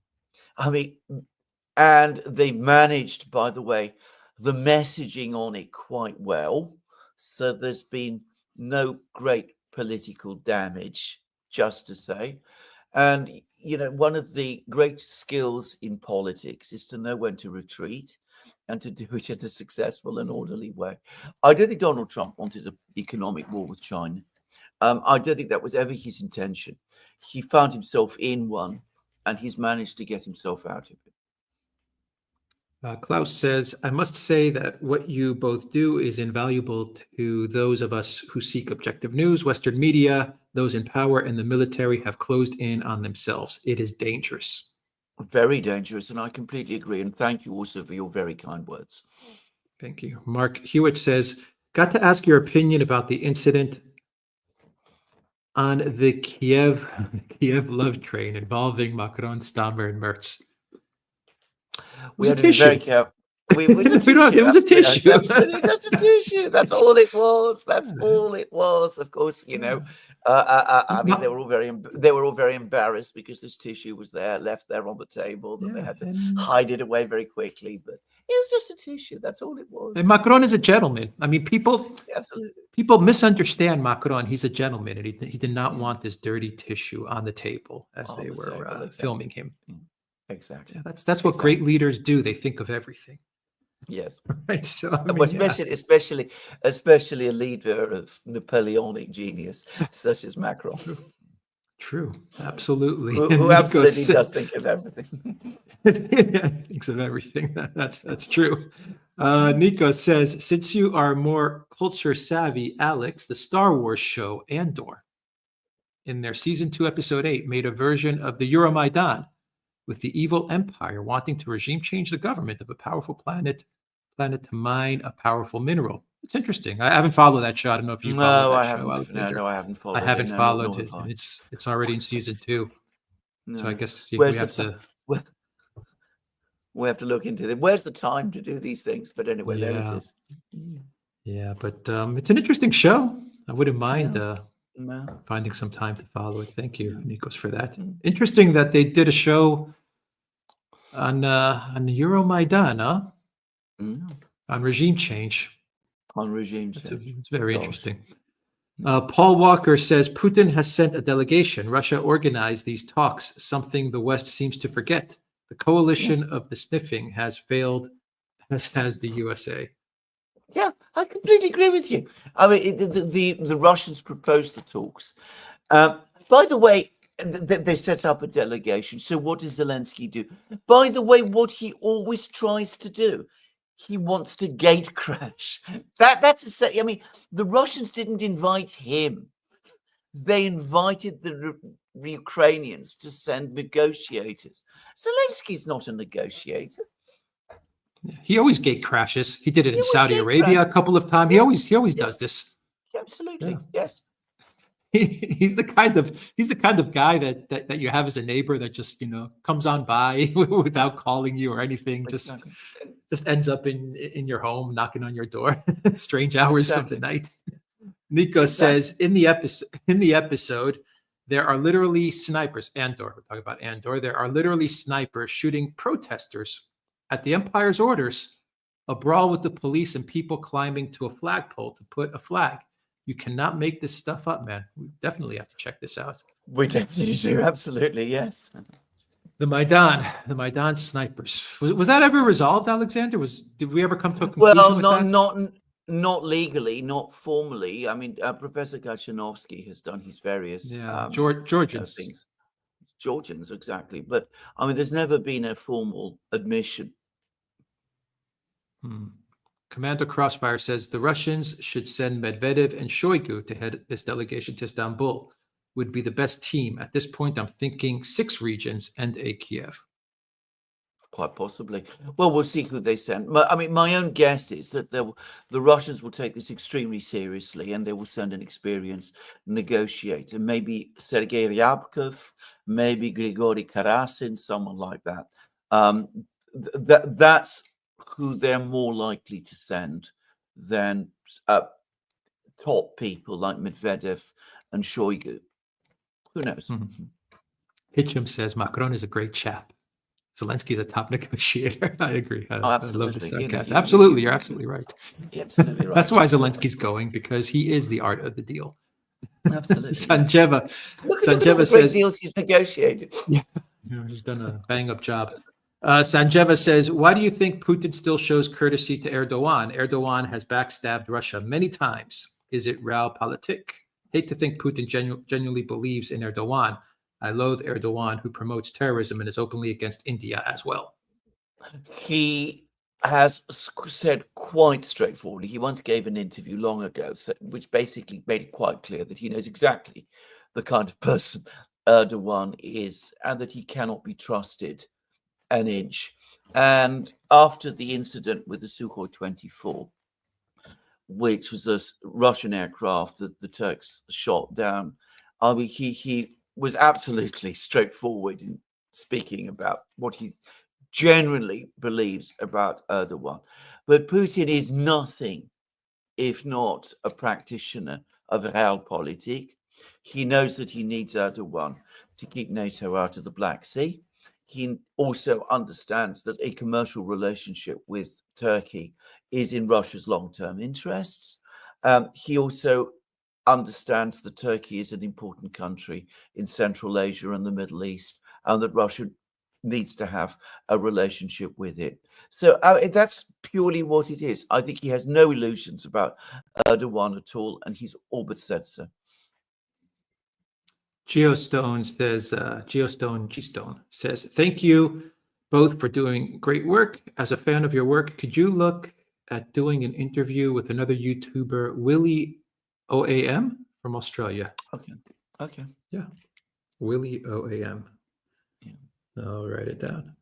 And they've managed, by the way, the messaging on it quite well. So there's been no great political damage, just to say. And, one of the great skills in politics is to know when to retreat and to do it in a successful and orderly way. I don't think Donald Trump wanted an economic war with China. I don't think that was ever his intention. He found himself in one, and he's managed to get himself out of it. Klaus says, I must say that what you both do is invaluable to those of us who seek objective news. Western media, those in power, and the military have closed in on themselves. It is dangerous. Very dangerous, and I completely agree. And thank you also for your very kind words. Thank you. Mark Hewitt says, got to ask your opinion about the incident on the Kiev love train involving Macron, Stammer, and Merz. We had to be very careful. It was a tissue. That's a tissue. That's all it was. That's all it was. Of course, they were all very embarrassed because this tissue was left there on the table, that they had to hide it away very quickly. But it was just a tissue. That's all it was. And Macron is a gentleman. I mean, people misunderstand Macron. He's a gentleman, and he did not want this dirty tissue on the table as they were filming him. Exactly. Yeah, that's what great leaders do. They think of everything. Yes. Right. So especially a leader of Napoleonic genius such as Macron. True. Absolutely. Who And absolutely Nikos, does think of everything. thinks of everything. That's true. Nico says, since you are more culture savvy, Alex, the Star Wars show Andor, in their season 2, episode 8, made a version of the Euromaidan with the evil empire wanting to regime change the government of a powerful planet to mine a powerful mineral. It's interesting. I haven't followed that show. I don't know if you follow No, that I show, haven't. Alexander. No, I haven't followed I haven't it. No, followed nor it, have I. and it's already in season 2. So I No. guess we Where's the have time? to. We have to look into it. Where's the time to do these things? But anyway, there it Yeah, is. yeah, but it's an interesting show. I wouldn't mind No. finding some time to follow it. Thank you, Yeah. Nikos, for that. Mm. Interesting that they did a show on Euromaidan, huh? Mm. On regime change. On regime change. It's very Gosh. interesting. Paul Walker says Putin has sent a delegation. Russia organized these talks, something the West seems to forget. The coalition of the sniffing has failed, as has the USA. Yeah, I completely agree with you. I mean, the Russians proposed the talks. By the way, they set up a delegation. So what does Zelensky do? By the way, what he always tries to do, he wants to gate crash. That's I mean, the Russians didn't invite him. They invited the Ukrainians to send negotiators. Zelensky's not a negotiator. He always gate crashes. He did it in always Saudi gate Arabia crashes. a couple of times. He always does this. Absolutely, Yeah. yes. He's the kind of guy that you have as a neighbor that just comes on by without calling you or anything. Just ends up in your home, knocking on your door, strange hours of the night. Nico says in the episode, there are literally snipers. Andor, we're talking about Andor. There are literally snipers shooting protesters at the Empire's orders. A brawl with the police and people climbing to a flagpole to put a flag. You cannot make this stuff up, man. We definitely have to check this out. We definitely do. Absolutely, yes. The Maidan snipers. Was that ever resolved, Alexander? Did we ever come to a conclusion with that? Not legally, not formally. I mean, Professor Kachanovsky has done his various Georgians things. Georgians, exactly. But I mean, there's never been a formal admission. Commander Crossfire says the Russians should send Medvedev and Shoigu to head this delegation to Istanbul. Would be the best team. At this point, I'm thinking 6 regions and a Kiev. Quite possibly. Well, we'll see who they send. I mean, my own guess is that the Russians will take this extremely seriously and they will send an experienced negotiator. Maybe Sergei Ryabkov, maybe Grigory Karasin, someone like that. That's who they're more likely to send than top people like Medvedev and Shoigu. Who knows? Hitchum says Macron is a great chap. Zelensky is a top negotiator. I agree. I love the sarcasm. Absolutely. You're absolutely right. You're absolutely right. That's why Zelensky's going, because he is the art of the deal. Absolutely. Sanjeva says great deals he's negotiated. Yeah, he's done a bang up job. Sanjeva says, why do you think Putin still shows courtesy to Erdogan? Erdogan has backstabbed Russia many times. Is it realpolitik? Hate to think Putin genuinely believes in Erdogan. I loathe Erdogan, who promotes terrorism and is openly against India as well. He has said quite straightforwardly. He once gave an interview long ago, which basically made it quite clear that he knows exactly the kind of person Erdogan is and that he cannot be trusted an inch. And after the incident with the Sukhoi 24, which was a Russian aircraft that the Turks shot down, I mean, he was absolutely straightforward in speaking about what he generally believes about Erdogan. But Putin is nothing if not a practitioner of realpolitik. He knows that he needs Erdogan to keep NATO out of the Black Sea. He also understands that a commercial relationship with Turkey is in Russia's long-term interests. He also understands that Turkey is an important country in Central Asia and the Middle East, and that Russia needs to have a relationship with it. So that's purely what it is. I think he has no illusions about Erdogan at all, and he's all but said so. Geostone says, Geostone G-Stone says, thank you both for doing great work. As a fan of your work, could you look at doing an interview with another YouTuber, Willie OAM from Australia? Okay. Yeah. Willie OAM. Yeah. I'll write it down.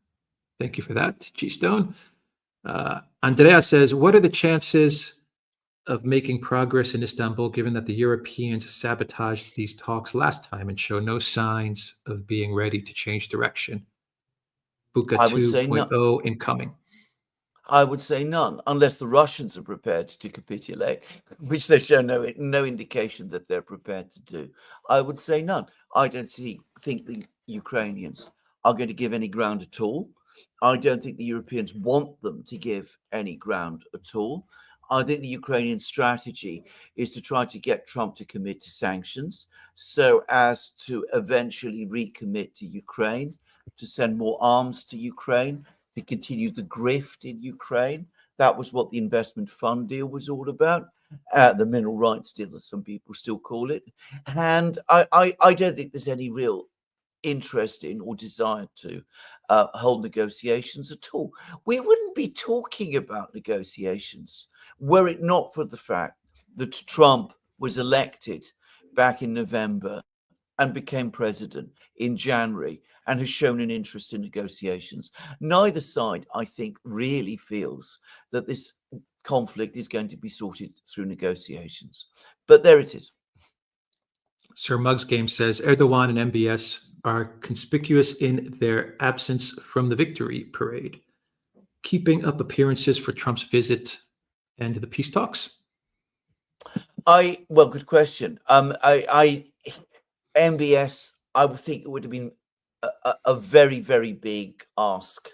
Thank you for that, G-Stone. Andrea says, what are the chances of making progress in Istanbul, given that the Europeans sabotaged these talks last time and show no signs of being ready to change direction? Buka I would say 2.0 incoming. I would say none, unless the Russians are prepared to capitulate, which they show no indication that they're prepared to do. I would say none. I don't think the Ukrainians are going to give any ground at all. I don't think the Europeans want them to give any ground at all. I think the Ukrainian strategy is to try to get Trump to commit to sanctions so as to eventually recommit to Ukraine, to send more arms to Ukraine, to continue the grift in Ukraine. That was what the investment fund deal was all about. The mineral rights deal, as some people still call it. And I don't think there's any real interest in or desire to hold negotiations at all. We wouldn't be talking about negotiations were it not for the fact that Trump was elected back in November and became president in January and has shown an interest in negotiations. Neither side, I think, really feels that this conflict is going to be sorted through negotiations. But there it is. Sir Muggs Game says, Erdogan and NBS are conspicuous in their absence from the victory parade, keeping up appearances for Trump's visit and the peace talks. Well, good question. NBS, I would think it would have been a very, very big ask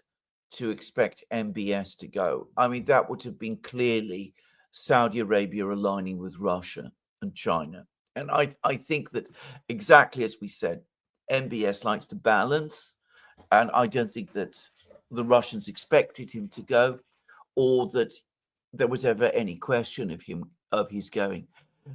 to expect NBS to go. I mean, that would have been clearly Saudi Arabia aligning with Russia and China. And I think that exactly as we said, NBS likes to balance. And I don't think that the Russians expected him to go or that there was ever any question of his going.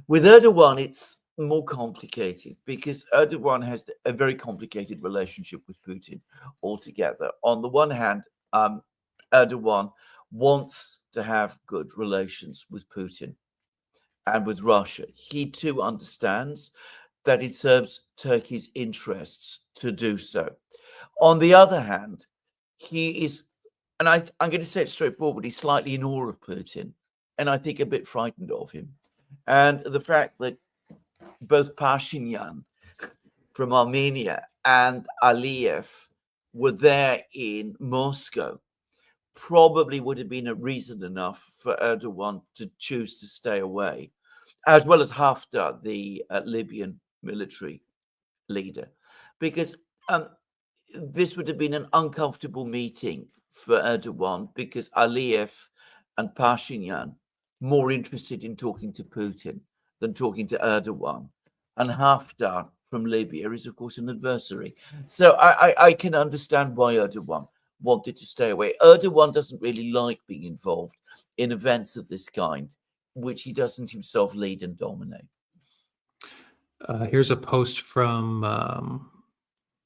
With Erdogan, it's more complicated because Erdogan has a very complicated relationship with Putin altogether. On the one hand, Erdogan wants to have good relations with Putin and with Russia. He too understands that it serves Turkey's interests to do so. On the other hand, he is, and I'm going to say it straightforward, he's slightly in awe of Putin, and I think a bit frightened of him. And the fact that both Pashinyan from Armenia and Aliyev were there in Moscow probably would have been a reason enough for Erdogan to choose to stay away, as well as Haftar, the Libyan military leader, because this would have been an uncomfortable meeting for Erdogan because Aliyev and Pashinyan more interested in talking to Putin than talking to Erdogan. And Haftar from Libya is, of course, an adversary. So I can understand why Erdogan wanted to stay away. Erdogan doesn't really like being involved in events of this kind, which he doesn't himself lead and dominate. Here's a post from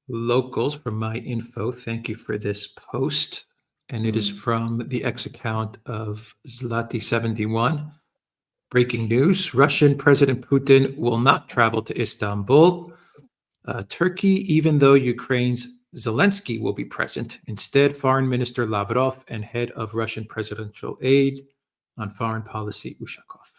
Locals from My Info. Thank you for this post. And it is from the X account of Zlati71. Breaking news, Russian President Putin will not travel to Istanbul, Turkey, even though Ukraine's Zelensky will be present. Instead, Foreign Minister Lavrov and head of Russian presidential aid on foreign policy, Ushakov.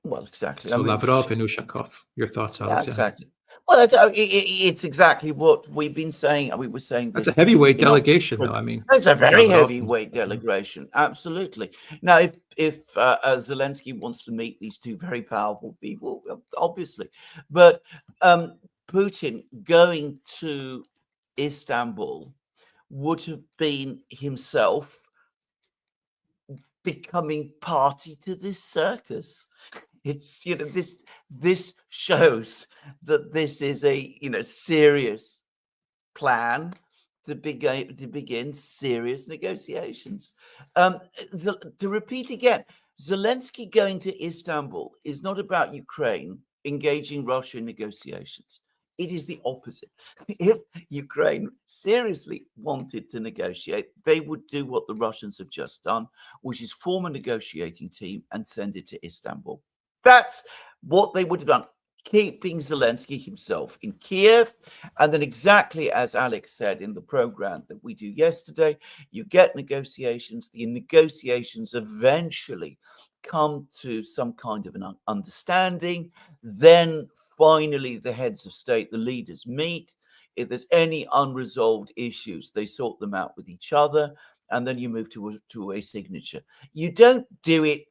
Well, exactly. So Lavrov and Ushakov, your thoughts, Alexander? Yeah, exactly. Well, it's exactly what we've been saying. We were saying this. That's a heavyweight delegation, though. I mean, it's a very Lavrov heavyweight delegation. Absolutely. Now, if Zelensky wants to meet these two very powerful people, obviously, but Putin going to Istanbul would have been himself becoming party to this circus. It's this shows that this is a serious plan to begin serious negotiations. To repeat again, Zelensky going to Istanbul is not about Ukraine engaging Russia in negotiations. it is the opposite. If Ukraine seriously wanted to negotiate, they would do what the Russians have just done, which is form a negotiating team and send it to Istanbul. That's what they would have done, keeping Zelensky himself in Kiev. And then, exactly as Alex said in the program that we do yesterday, you get negotiations. The negotiations eventually come to some kind of an understanding. Then finally, the heads of state, the leaders meet. If there's any unresolved issues, they sort them out with each other. And then you move to a signature. You don't do it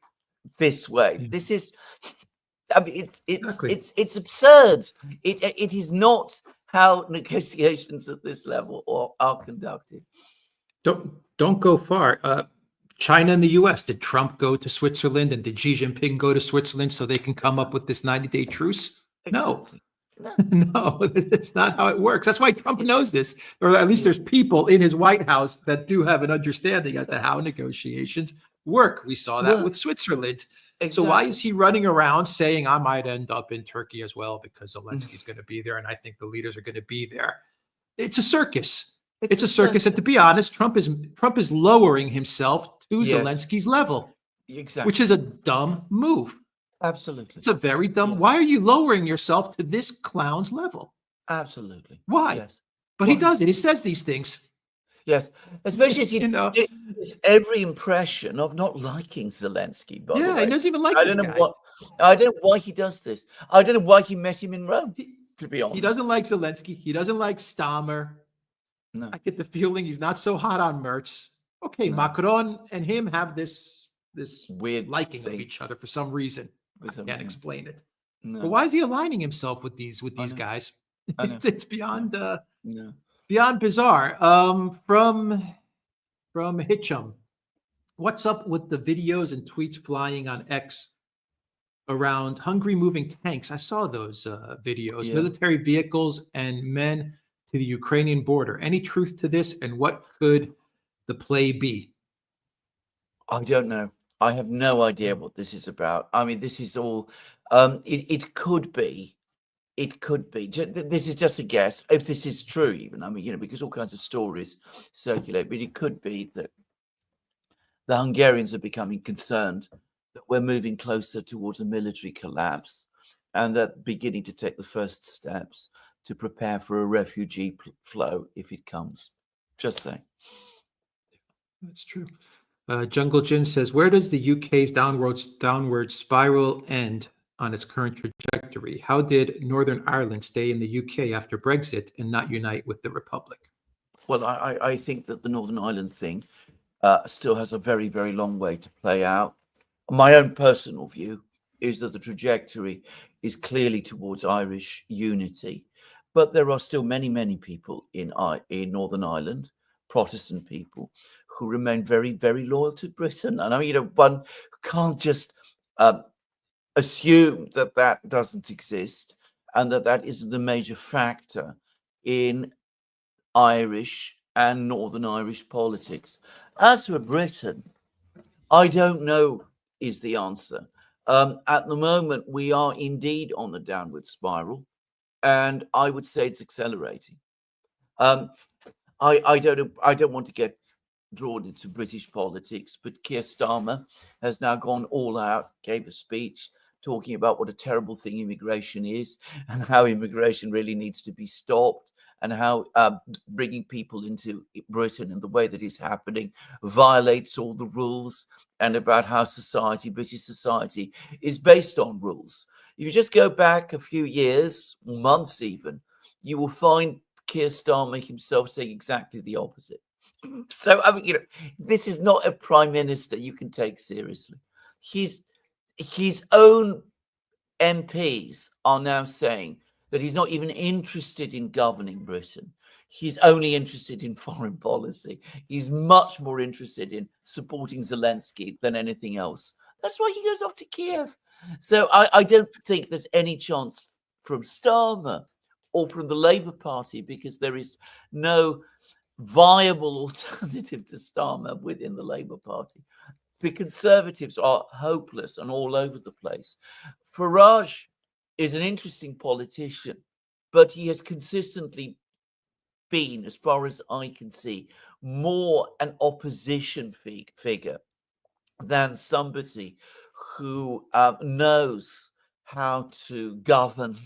this way. Yeah. This is, I mean, Exactly. it's absurd. It is not how negotiations at this level are conducted. Don't go far. China and the U.S. Did Trump go to Switzerland, and did Xi Jinping go to Switzerland so they can come up with this 90-day truce? Exactly. No, no, that's not how it works. That's why Trump knows this, or at least there's people in his White House that do have an understanding as to how negotiations work. We saw that with Switzerland. Exactly. So why is he running around saying I might end up in Turkey as well because Zelensky's going to be there and I think the leaders are going to be there? It's a circus. It's a circus. And to be honest, Trump is lowering himself to Zelensky's level, exactly, which is a dumb move. Absolutely. It's a very dumb. Why are you lowering yourself to this clown's level? Absolutely. Why? Yes. But he does it. He says these things. Yes. Especially as he gives every impression of not liking Zelensky. By the way. He doesn't even like this guy. I don't know why he does this. I don't know why he met him in Rome, to be honest. He doesn't like Zelensky. He doesn't like Stammer. No. I get the feeling he's not so hot on Merz. Okay, no. Macron and him have this weird liking thing of each other for some reason. I can't explain it. No. But why is he aligning himself with these guys? It's beyond beyond bizarre. From Hitchum, what's up with the videos and tweets flying on X around Hungary moving tanks? I saw those videos, military vehicles and men to the Ukrainian border. Any truth to this, and what could the play be? I don't know. I have no idea what this is about. I mean, this is all. It could be. It could be. This is just a guess. If this is true, even, I mean, because all kinds of stories circulate. But it could be that the Hungarians are becoming concerned that we're moving closer towards a military collapse, and that beginning to take the first steps to prepare for a refugee flow if it comes. Just saying. That's true. Jungle Jin says, where does the UK's downward spiral end on its current trajectory? How did Northern Ireland stay in the UK after Brexit and not unite with the Republic? Well, I think that the Northern Ireland thing still has a very, very long way to play out. My own personal view is that the trajectory is clearly towards Irish unity, but there are still many, many people in Northern Ireland, Protestant people, who remain very, very loyal to Britain. And I mean, one can't just assume that that doesn't exist and that that isn't a major factor in Irish and Northern Irish politics. As for Britain, I don't know is the answer. At the moment, we are indeed on a downward spiral, and I would say it's accelerating. I don't want to get drawn into British politics, but Keir Starmer has now gone all out, gave a speech talking about what a terrible thing immigration is and how immigration really needs to be stopped, and how bringing people into Britain in the way that is happening violates all the rules, and about how British society is based on rules. If you just go back a few years, months even, you will find Keir Starmer himself saying exactly the opposite. So, I mean, this is not a prime minister you can take seriously. His own MPs are now saying that he's not even interested in governing Britain. He's only interested in foreign policy. He's much more interested in supporting Zelensky than anything else. That's why he goes off to Kiev. So I don't think there's any chance from Starmer or from the Labour Party, because there is no viable alternative to Starmer within the Labour Party. The Conservatives are hopeless and all over the place. Farage is an interesting politician, but he has consistently been, as far as I can see, more an opposition figure than somebody who knows how to govern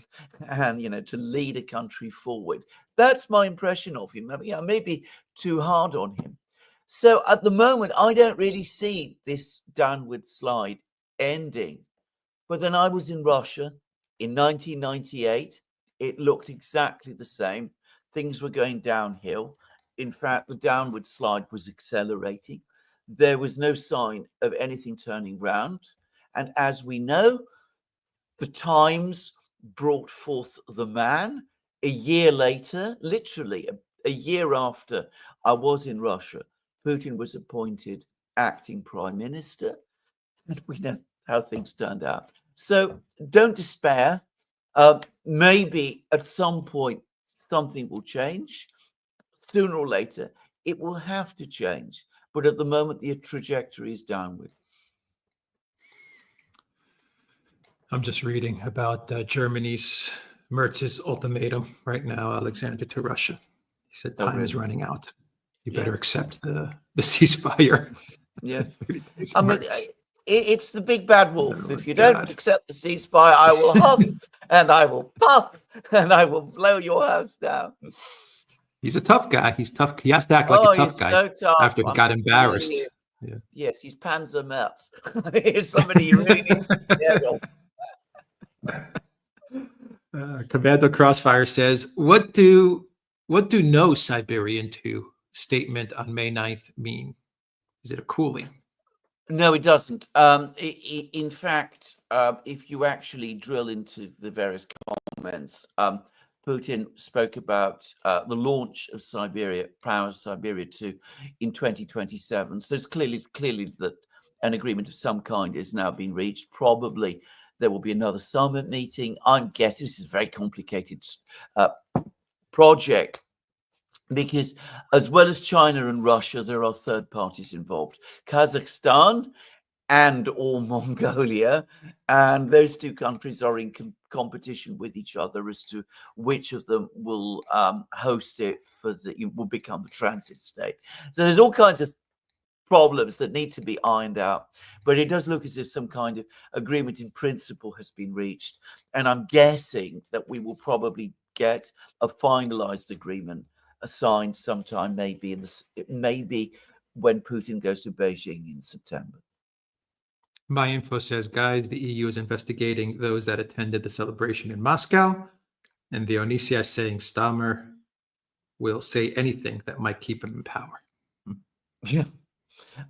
and to lead a country forward. That's my impression of him. I mean, maybe too hard on him. So at the moment, I don't really see this downward slide ending. But then I was in Russia in 1998. It looked exactly the same. Things were going downhill. In fact, the downward slide was accelerating. There was no sign of anything turning round. And as we know, the Times brought forth the man a year later, literally a year after I was in Russia. Putin was appointed acting prime minister, and we know how things turned out. So don't despair. Maybe at some point something will change. Sooner or later, it will have to change. But at the moment, the trajectory is downward. I'm just reading about Germany's Merz's ultimatum right now, Alexander, to Russia. He said time is running out. You better accept the ceasefire. Yeah. I mean, it's the big bad wolf. If you don't accept the ceasefire, I will huff and I will puff and I will blow your house down. He's a tough guy. He's tough. He has to act like a tough guy so tough. after he got embarrassed. Yeah. Yes, he's Panzer Merz. He's somebody you really need to Commando Crossfire says, what do no Siberian 2 statement on May 9th mean? Is it a cooling? No, it doesn't. In fact, if you actually drill into the various comments, Putin spoke about the launch of Siberia, Power of Siberia 2 in 2027. So it's clearly that an agreement of some kind is now being reached. Probably there will be another summit meeting. I'm guessing this is a very complicated project, because as well as China and Russia, there are third parties involved. Kazakhstan and or Mongolia, and those two countries are in competition with each other as to which of them will host it will become the transit state. So there's all kinds of problems that need to be ironed out, but it does look as if some kind of agreement in principle has been reached, and I'm guessing that we will probably get a finalized agreement signed sometime, maybe when Putin goes to Beijing in September. My info says, guys, the EU is investigating those that attended the celebration in Moscow, and the Onisia is saying Stammer will say anything that might keep him in power. Yeah.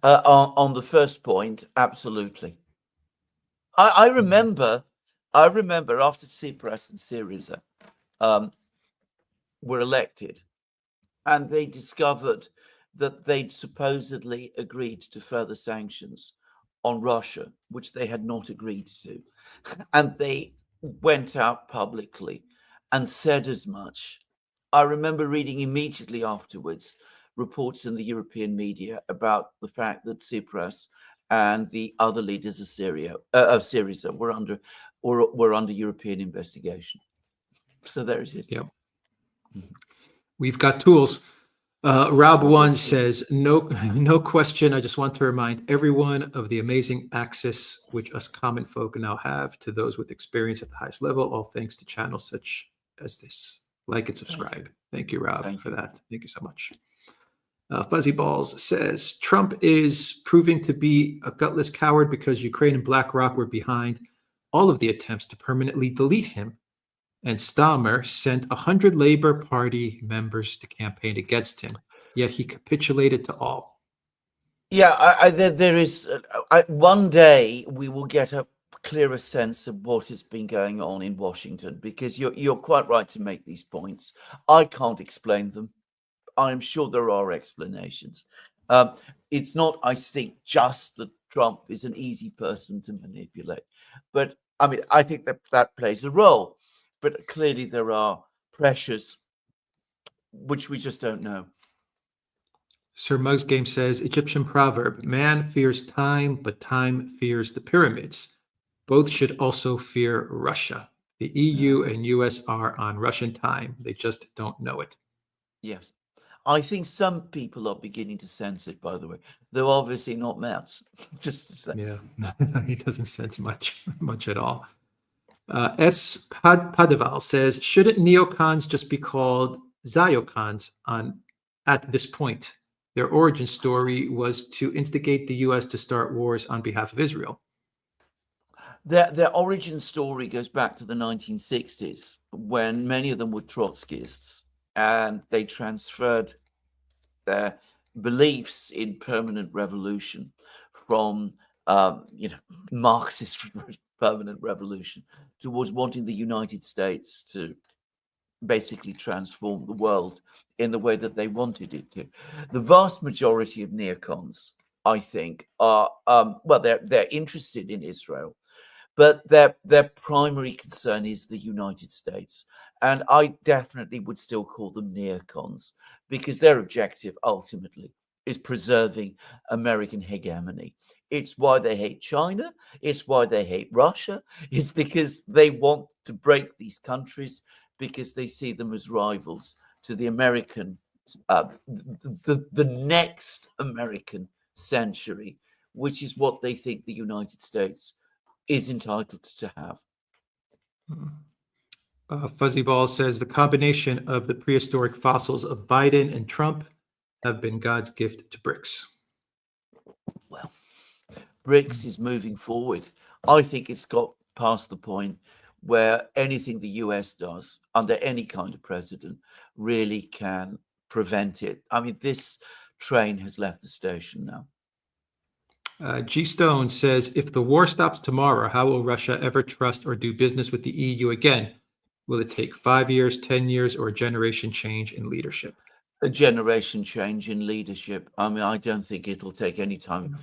On the first point, absolutely. I remember after Tsipras and Syriza were elected, and they discovered that they'd supposedly agreed to further sanctions on Russia, which they had not agreed to. And they went out publicly and said as much. I remember reading immediately afterwards reports in the European media about the fact that Tsipras and the other leaders of Syriza were under European investigation. So there it is. Yep. We've got tools. Rob1 says, no question. I just want to remind everyone of the amazing access which us common folk now have to those with experience at the highest level, all thanks to channels such as this. Like and subscribe. Thank you, Rob, for that. Thank you so much. Fuzzy Balls says, Trump is proving to be a gutless coward because Ukraine and BlackRock were behind all of the attempts to permanently delete him. And Stammer sent 100 Labour Party members to campaign against him, yet he capitulated to all. Yeah, there is. One day we will get a clearer sense of what has been going on in Washington, because you're quite right to make these points. I can't explain them. I'm sure there are explanations. It's not, I think, just that Trump is an easy person to manipulate. But I mean, I think that plays a role. But clearly there are pressures which we just don't know. Sir Mug's Game says, Egyptian proverb, man fears time, but time fears the pyramids. Both should also fear Russia. The EU and US are on Russian time. They just don't know it. Yes. I think some people are beginning to sense it, by the way. They're obviously not Mets, just to say. Yeah, he doesn't sense much at all. Padeval says, shouldn't neocons just be called Zyocons at this point? Their origin story was to instigate the US to start wars on behalf of Israel. Their origin story goes back to the 1960s, when many of them were Trotskyists, and they transferred their beliefs in permanent revolution from Marxist permanent revolution towards wanting the United States to basically transform the world in the way that they wanted it to. The vast majority of neocons, I think, are they're interested in Israel, but their primary concern is the United States. And I definitely would still call them neocons, because their objective ultimately is preserving American hegemony. It's why they hate China. It's why they hate Russia. It's because they want to break these countries, because they see them as rivals to the American, the next American century, which is what they think the United States is entitled to have. Fuzzy Ball says the combination of the prehistoric fossils of Biden and Trump have been God's gift to BRICS. Well, BRICS is moving forward. I think it's got past the point where anything the US does under any kind of president really can prevent it. I mean, this train has left the station now. G Stone says, if the war stops tomorrow, how will Russia ever trust or do business with the EU again? Will it take 5 years, 10 years, or a generation change in leadership? A generation change in leadership. I mean, I don't think it'll take any time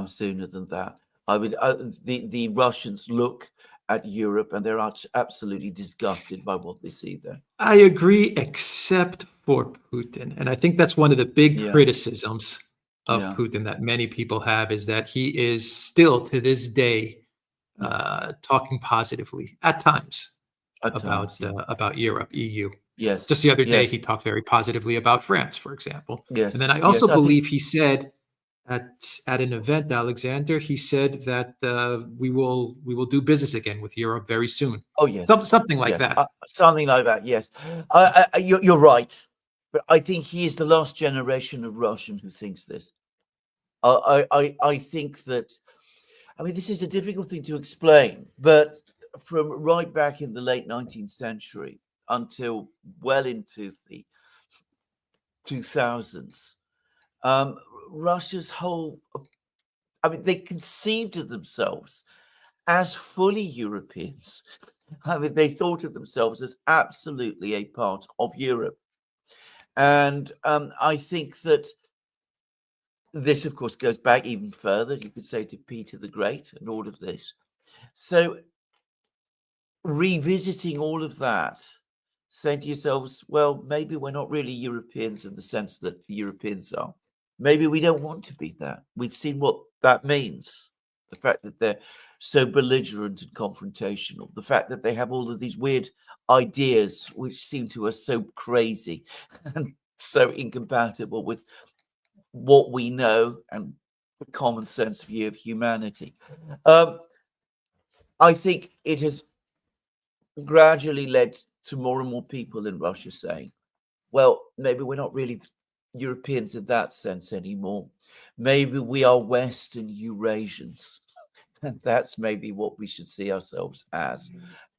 sooner than that. The Russians look at Europe and they're absolutely disgusted by what they see there. I agree, except for Putin. And I think that's one of the big criticisms of Putin that many people have, is that he is still to this day talking positively at times about Europe, EU. Yes. Just the other day, he talked very positively about France, for example. Yes. And then I also believe he said at an event, Alexander, he said that we will do business again with Europe very soon. Oh, yes. Something like that. Something like that, yes. You're right. But I think he is the last generation of Russian who thinks this. I think that, I mean, this is a difficult thing to explain, but from right back in the late 19th century until well into the 2000s, Russia's whole, I mean, they conceived of themselves as fully Europeans. I mean, they thought of themselves as absolutely a part of Europe. And I think that this, of course, goes back even further. You could say to Peter the Great and all of this. So revisiting all of that, saying to yourselves, well, maybe we're not really Europeans in the sense that the Europeans are. Maybe we don't want to be that. We've seen what that means. The fact that they're so belligerent and confrontational. The fact that they have all of these weird ideas which seem to us so crazy and so incompatible with what we know and the common sense view of humanity. I think it has gradually led to more and more people in Russia saying, well, maybe we're not really Europeans in that sense anymore. Maybe we are Western Eurasians. And that's maybe what we should see ourselves as,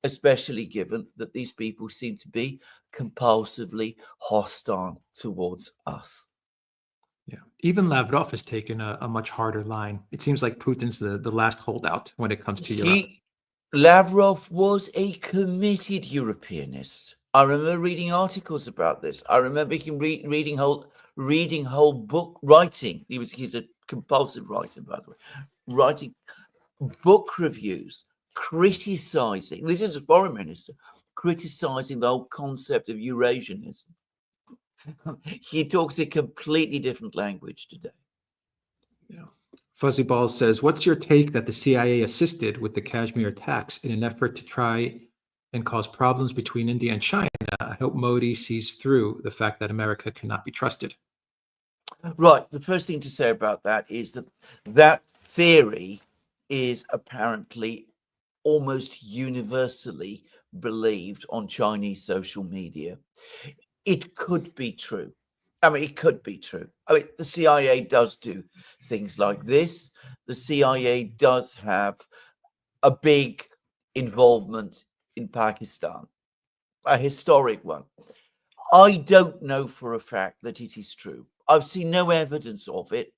especially given that these people seem to be compulsively hostile towards us. Yeah, even Lavrov has taken a much harder line. It seems like Putin's the last holdout when it comes to Europe. Lavrov was a committed Europeanist. I remember reading articles about this. I remember him reading whole book writing. He's a compulsive writer, by the way, writing book reviews, criticizing. This is a foreign minister criticizing the whole concept of Eurasianism. He talks a completely different language today. Yeah. Fuzzy Balls says, what's your take that the CIA assisted with the Kashmir attacks in an effort to try and cause problems between India and China. I hope Modi sees through the fact that America cannot be trusted. Right. The first thing to say about that is that that theory is apparently almost universally believed on Chinese social media. It could be true. I mean, it could be true. I mean, the CIA does do things like this. The CIA does have a big involvement in Pakistan, a historic one. I don't know for a fact that it is true. I've seen no evidence of it.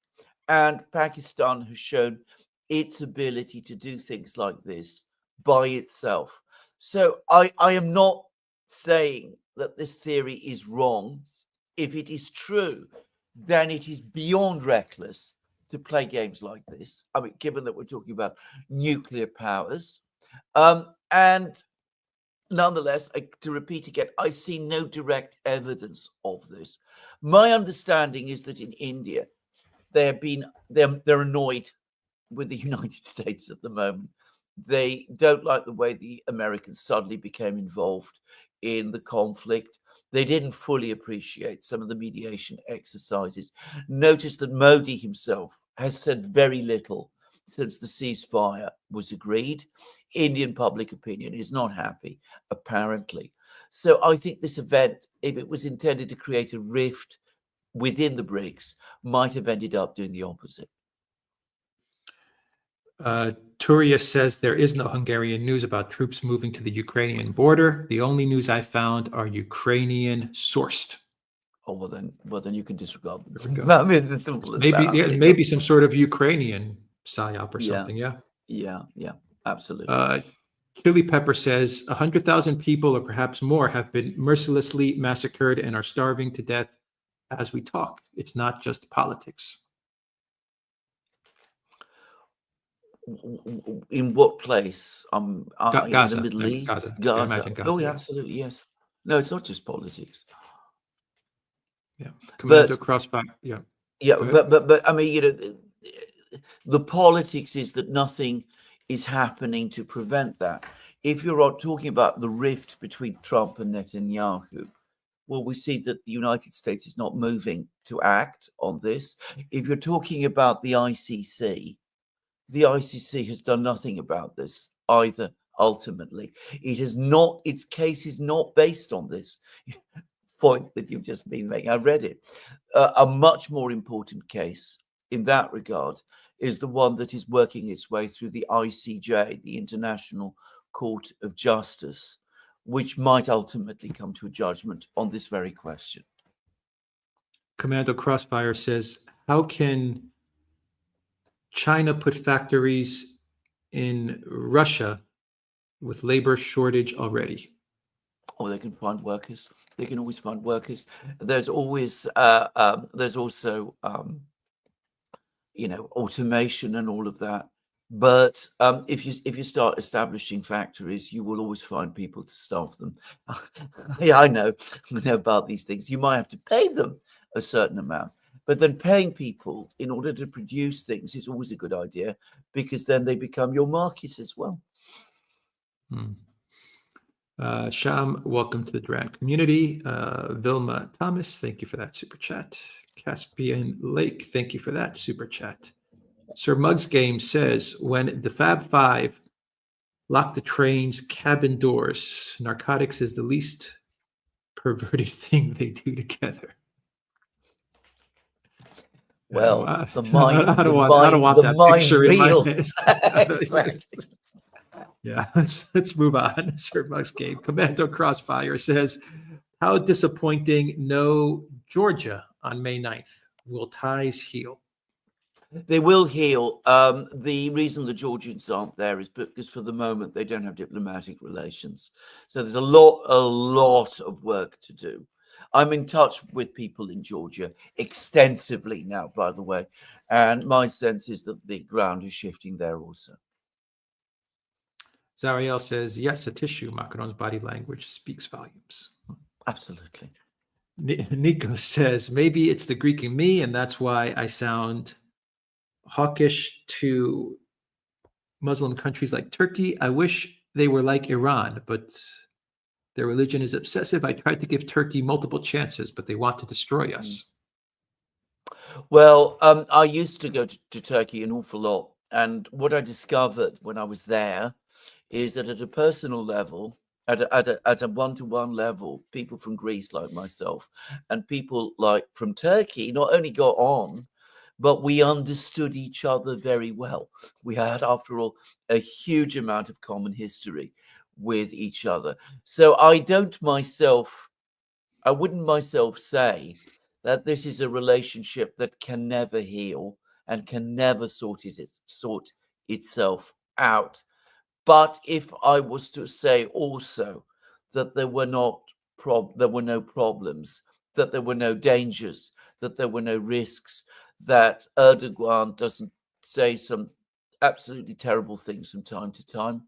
And Pakistan has shown its ability to do things like this by itself. So I am not saying that this theory is wrong. If it is true, then it is beyond reckless to play games like this. I mean, given that we're talking about nuclear powers. And nonetheless, to repeat again, I see no direct evidence of this. My understanding is that in India, they're annoyed with the United States at the moment. They don't like the way the Americans suddenly became involved in the conflict. They didn't fully appreciate some of the mediation exercises. Notice that Modi himself has said very little since the ceasefire was agreed. Indian public opinion is not happy, apparently. So I think this event, if it was intended to create a rift within the BRICS, might have ended up doing the opposite. Turia says there is no Hungarian news about troops moving to the Ukrainian border. The only news I found are Ukrainian sourced. Oh, well then you can disregard them. There we go. I mean, it's as simple as Maybe, that. yeah, maybe some sort of Ukrainian psyop or something. Yeah. Yeah, absolutely. Chili Pepper says 100,000 people or perhaps more have been mercilessly massacred and are starving to death as we talk. It's not just politics. In what place? Gaza, in the Middle East? Gaza. Gaza. Yeah, imagine Gaza, Oh, yeah. absolutely, yes. No, it's not just politics. Yeah. Commando Crossfire. Yeah. Yeah, but I mean, the politics is that nothing is happening to prevent that. If you're talking about the rift between Trump and Netanyahu, well, we see that the United States is not moving to act on this. If you're talking about the ICC has done nothing about this either. Ultimately, its case is not based on this point that you've just been making. I read it. A much more important case in that regard is the one that is working its way through the ICJ, the International Court of Justice, which might ultimately come to a judgment on this very question. Commando Crossfire says, how can China put factories in Russia with labor shortage already? Oh, they can find workers. They can always find workers. There's always, there's also, automation and all of that. But if you start establishing factories, you will always find people to staff them. Yeah, I know about these things. You might have to pay them a certain amount, but then paying people in order to produce things is always a good idea, because then they become your market as well. Sham, welcome to the Duran community. Vilma Thomas, thank you for that super chat. Caspian Lake, thank you for that super chat. Sir Muggs Game says, when the Fab Five lock the train's cabin doors, narcotics is the least perverted thing they do together. Well, I don't want that picture in my head. Exactly. Yeah, let's move on. Sir Muggs Game. Commando Crossfire says, how disappointing no Georgia on May 9th. Will ties heal? They will heal. The reason the Georgians aren't there is because for the moment they don't have diplomatic relations. So there's a lot of work to do. I'm in touch with people in Georgia extensively now, by the way, and my sense is that the ground is shifting there also. Zariel says, yes, a tissue. Macron's body language speaks volumes. Absolutely. Nikos says, maybe it's the Greek in me, and that's why I sound hawkish to Muslim countries like Turkey. I wish they were like Iran, but their religion is obsessive. I tried to give Turkey multiple chances, but they want to destroy us. Well, I used to go to Turkey an awful lot. And what I discovered when I was there is that at a personal level, at a one-to-one level, people from Greece like myself and people like from Turkey not only got on, but we understood each other very well. We had, after all, a huge amount of common history with each other. So I wouldn't myself say that this is a relationship that can never heal and can never sort itself out. But if I was to say also that there were no problems, that there were no dangers, that there were no risks, that Erdogan doesn't say some absolutely terrible things from time to time,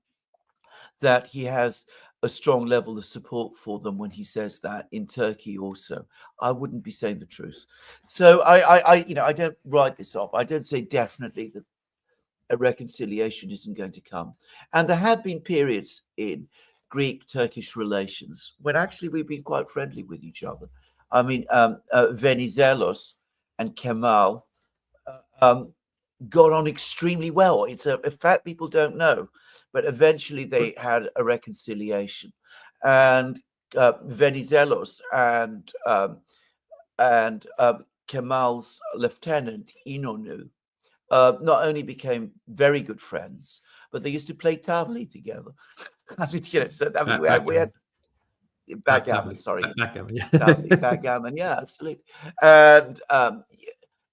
that he has a strong level of support for them when he says that in Turkey also, I wouldn't be saying the truth. So I don't write this off. I don't say definitely that a reconciliation isn't going to come. And there have been periods in Greek-Turkish relations when actually we've been quite friendly with each other. I mean, Venizelos and Kemal got on extremely well. It's a fact people don't know, but eventually they had a reconciliation. And Venizelos and Kemal's lieutenant, Inonu, not only became very good friends, but they used to play tavli together. I mean, so I mean, we had backgammon, sorry. Backgammon, yeah. Tavli, backgammon, yeah, absolutely. And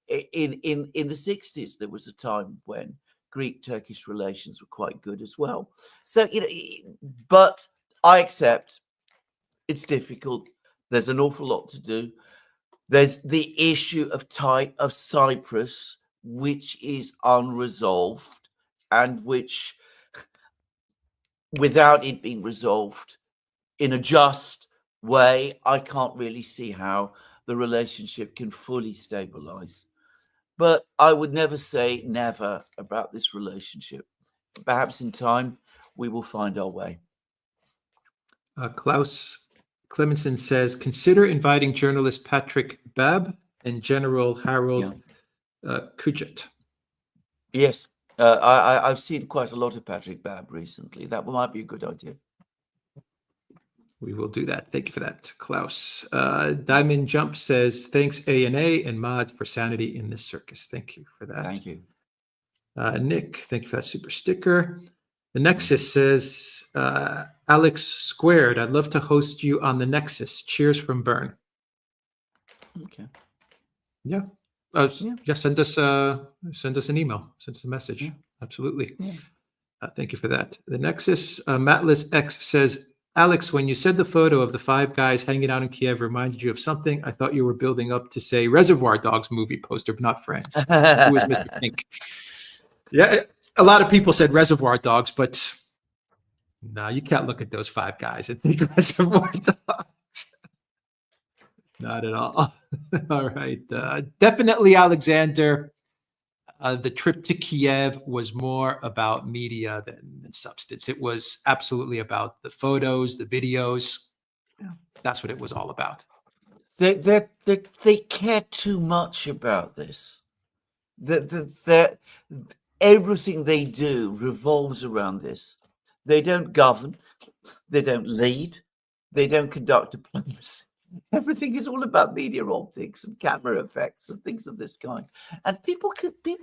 in the 60s, there was a time when Greek-Turkish relations were quite good as well. So, but I accept it's difficult. There's an awful lot to do. There's the issue of Cyprus, which is unresolved, and which, without it being resolved in a just way, I can't really see how the relationship can fully stabilize. But I would never say never about this relationship. Perhaps in time we will find our way. Klaus Clemenson says, consider inviting journalist Patrick Babb and General Harold Kujet. Yes, I've seen quite a lot of Patrick Babb recently. That might be a good idea. We will do that. Thank you for that, Klaus. Diamond Jump says, thanks A&A and Mod for sanity in this circus. Thank you for that. Thank you. Nick, thank you for that super sticker. The Nexus says, Alex Squared, I'd love to host you on the Nexus. Cheers from Bern. Okay. Yeah. Send us an email. Send us a message. Yeah. Absolutely. Yeah. Thank you for that. The Nexus, Matless X says, Alex, when you said the photo of the 5 guys hanging out in Kiev reminded you of something, I thought you were building up to say Reservoir Dogs movie poster, but not Friends. Who was Mr. Pink? Yeah, a lot of people said Reservoir Dogs, but no, you can't look at those 5 guys and think Reservoir Dogs. Not at all. All right. Definitely, Alexander. The trip to Kiev was more about media than substance. It was absolutely about the photos, the videos. Yeah. That's what it was all about. They care too much about this. Everything they do revolves around this. They don't govern. They don't lead. They don't conduct diplomacy. Everything is all about media optics and camera effects and things of this kind. And people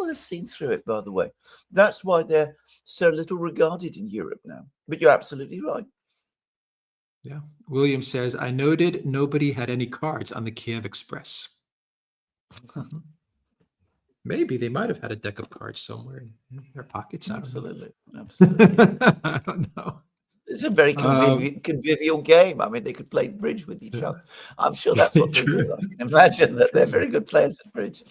have seen through it, by the way. That's why they're so little regarded in Europe now. But you're absolutely right. Yeah. William says, I noted nobody had any cards on the Kiev Express. Maybe they might have had a deck of cards somewhere in their pockets. Absolutely. I don't know. It's a very convivial game. I mean, they could play bridge with each other. I'm sure that's what they do. I can imagine that they're very good players at bridge.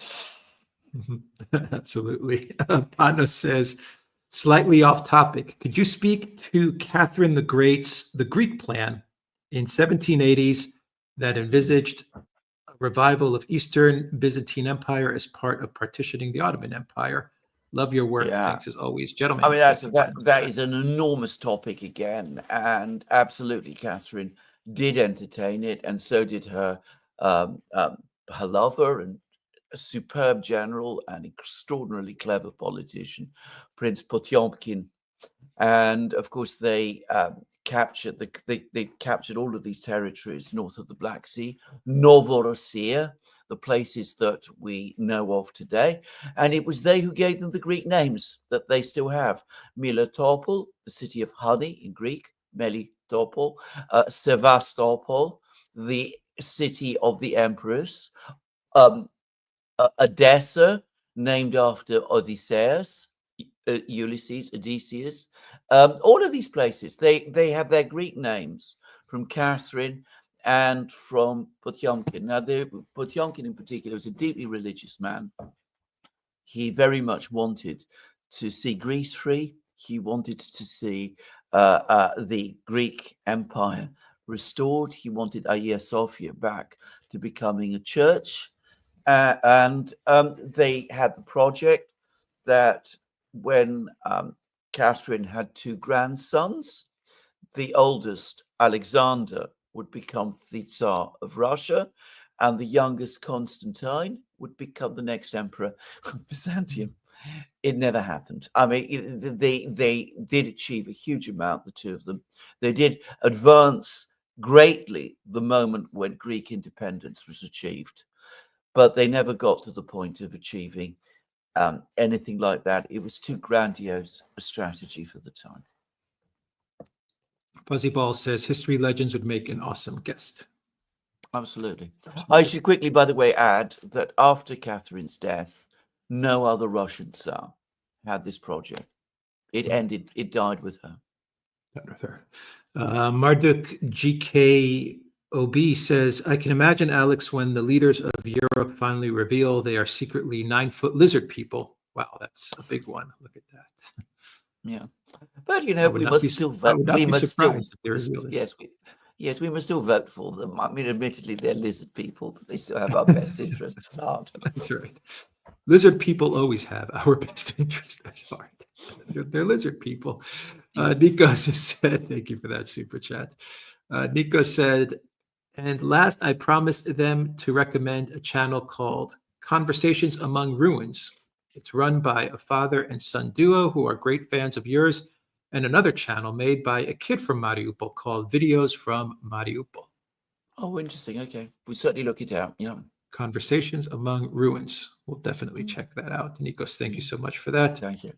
Absolutely. Panos says, slightly off topic, could you speak to Catherine the Great's The Greek Plan in 1780s that envisaged a revival of Eastern Byzantine Empire as part of partitioning the Ottoman Empire? Love your work. Yeah. Thanks as always, gentlemen. I mean, Thank you. that is an enormous topic again, and absolutely, Catherine did entertain it, and so did her her lover and a superb general and extraordinarily clever politician, Prince Potyomkin. And of course, they captured they captured all of these territories north of the Black Sea, Novorossiya, the places that we know of today. And it was they who gave them the Greek names that they still have. Militopol, the city of honey in Greek, Melitopol, Sevastopol, the city of the emperors, Edessa, named after Odysseus, Ulysses, Odysseus. All of these places, they have their Greek names from Catherine and from Potyomkin. Now, Potyomkin in particular was a deeply religious man. He very much wanted to see Greece free. He wanted to see the Greek Empire restored. He wanted Hagia Sophia back to becoming a church. And they had the project that when Catherine had two grandsons, the oldest, Alexander, would become the Tsar of Russia, and the youngest, Constantine, would become the next emperor of Byzantium. It never happened. I mean, they did achieve a huge amount, the two of them. They did advance greatly the moment when Greek independence was achieved, but they never got to the point of achieving anything like that. It was too grandiose a strategy for the time. Fuzzy Ball says history legends would make an awesome guest. Absolutely. I should quickly, by the way, add that after Catherine's death, no other Russian Tsar had this project. It ended, it died with her. Marduk GKOB says, I can imagine, Alex, when the leaders of Europe finally reveal they are secretly 9-foot lizard people. Wow, that's a big one. Look at that. Yeah. But, you know, we must still vote. We must still, yes, we must still vote for them. I mean, admittedly, they're lizard people, but they still have our best interests at heart. That's right. Lizard people always have our best interest at heart. They're lizard people. Nikos has said, thank you for that super chat. Nikos said, and last, I promised them to recommend a channel called Conversations Among Ruins. It's run by a father and son duo who are great fans of yours, and another channel made by a kid from Mariupol called Videos from Mariupol. Oh, interesting. Okay. We'll certainly look it out. Yeah. Conversations Among Ruins. We'll definitely check that out. Nikos, thank you so much for that. Thank you.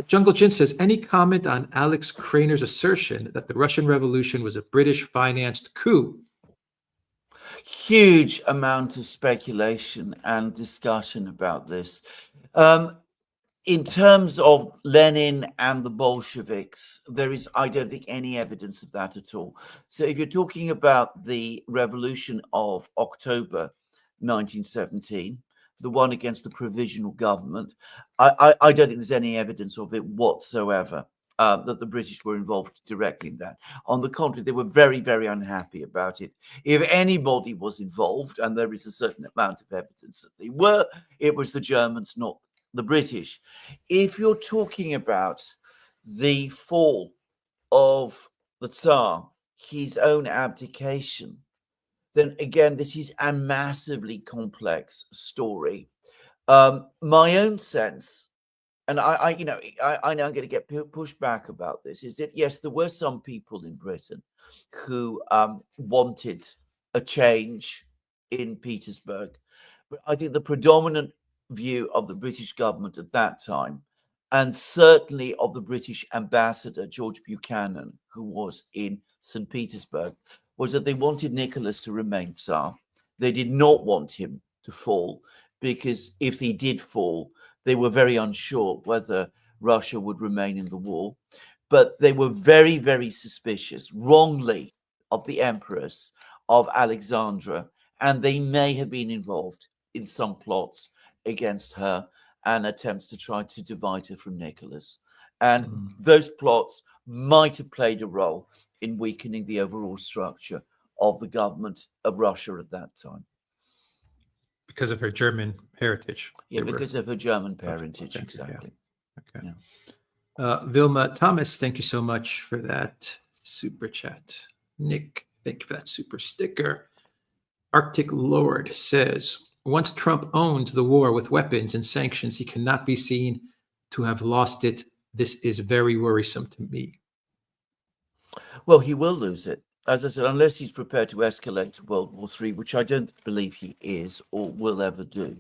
Jungle Jin says, any comment on Alex Craner's assertion that the Russian Revolution was a British-financed coup? Huge amount of speculation and discussion about this. In terms of Lenin and the Bolsheviks, there is, I don't think, any evidence of that at all. So if you're talking about the revolution of October 1917, the one against the provisional government, I don't think there's any evidence of it whatsoever, that the British were involved directly in that. On the contrary, they were very, very unhappy about it. If anybody was involved, and there is a certain amount of evidence that they were, it was the Germans, not the British. If you're talking about the fall of the Tsar, his own abdication, then again, this is a massively complex story. My own sense, and I know I'm going to get pushed back about this, is that yes, there were some people in Britain who wanted a change in Petersburg, but I think the predominant view of the British government at that time, and certainly of the British ambassador, George Buchanan, who was in St. Petersburg, was that they wanted Nicholas to remain Tsar. They did not want him to fall, because if he did fall, they were very unsure whether Russia would remain in the war. But they were very, very suspicious, wrongly, of the Empress of Alexandra, and they may have been involved in some plots against her and attempts to try to divide her from Nicholas. And those plots might have played a role in weakening the overall structure of the government of Russia at that time. because of her German heritage. Yeah, They were- because of her German parentage, thank you, yeah. exactly. Okay. Yeah. Vilma Thomas, thank you so much for that super chat. Nick, thank you for that super sticker. Arctic Lord says, once Trump owns the war with weapons and sanctions, he cannot be seen to have lost it. This is very worrisome to me. Well, he will lose it. As I said, unless he's prepared to escalate to World War III, which I don't believe he is or will ever do.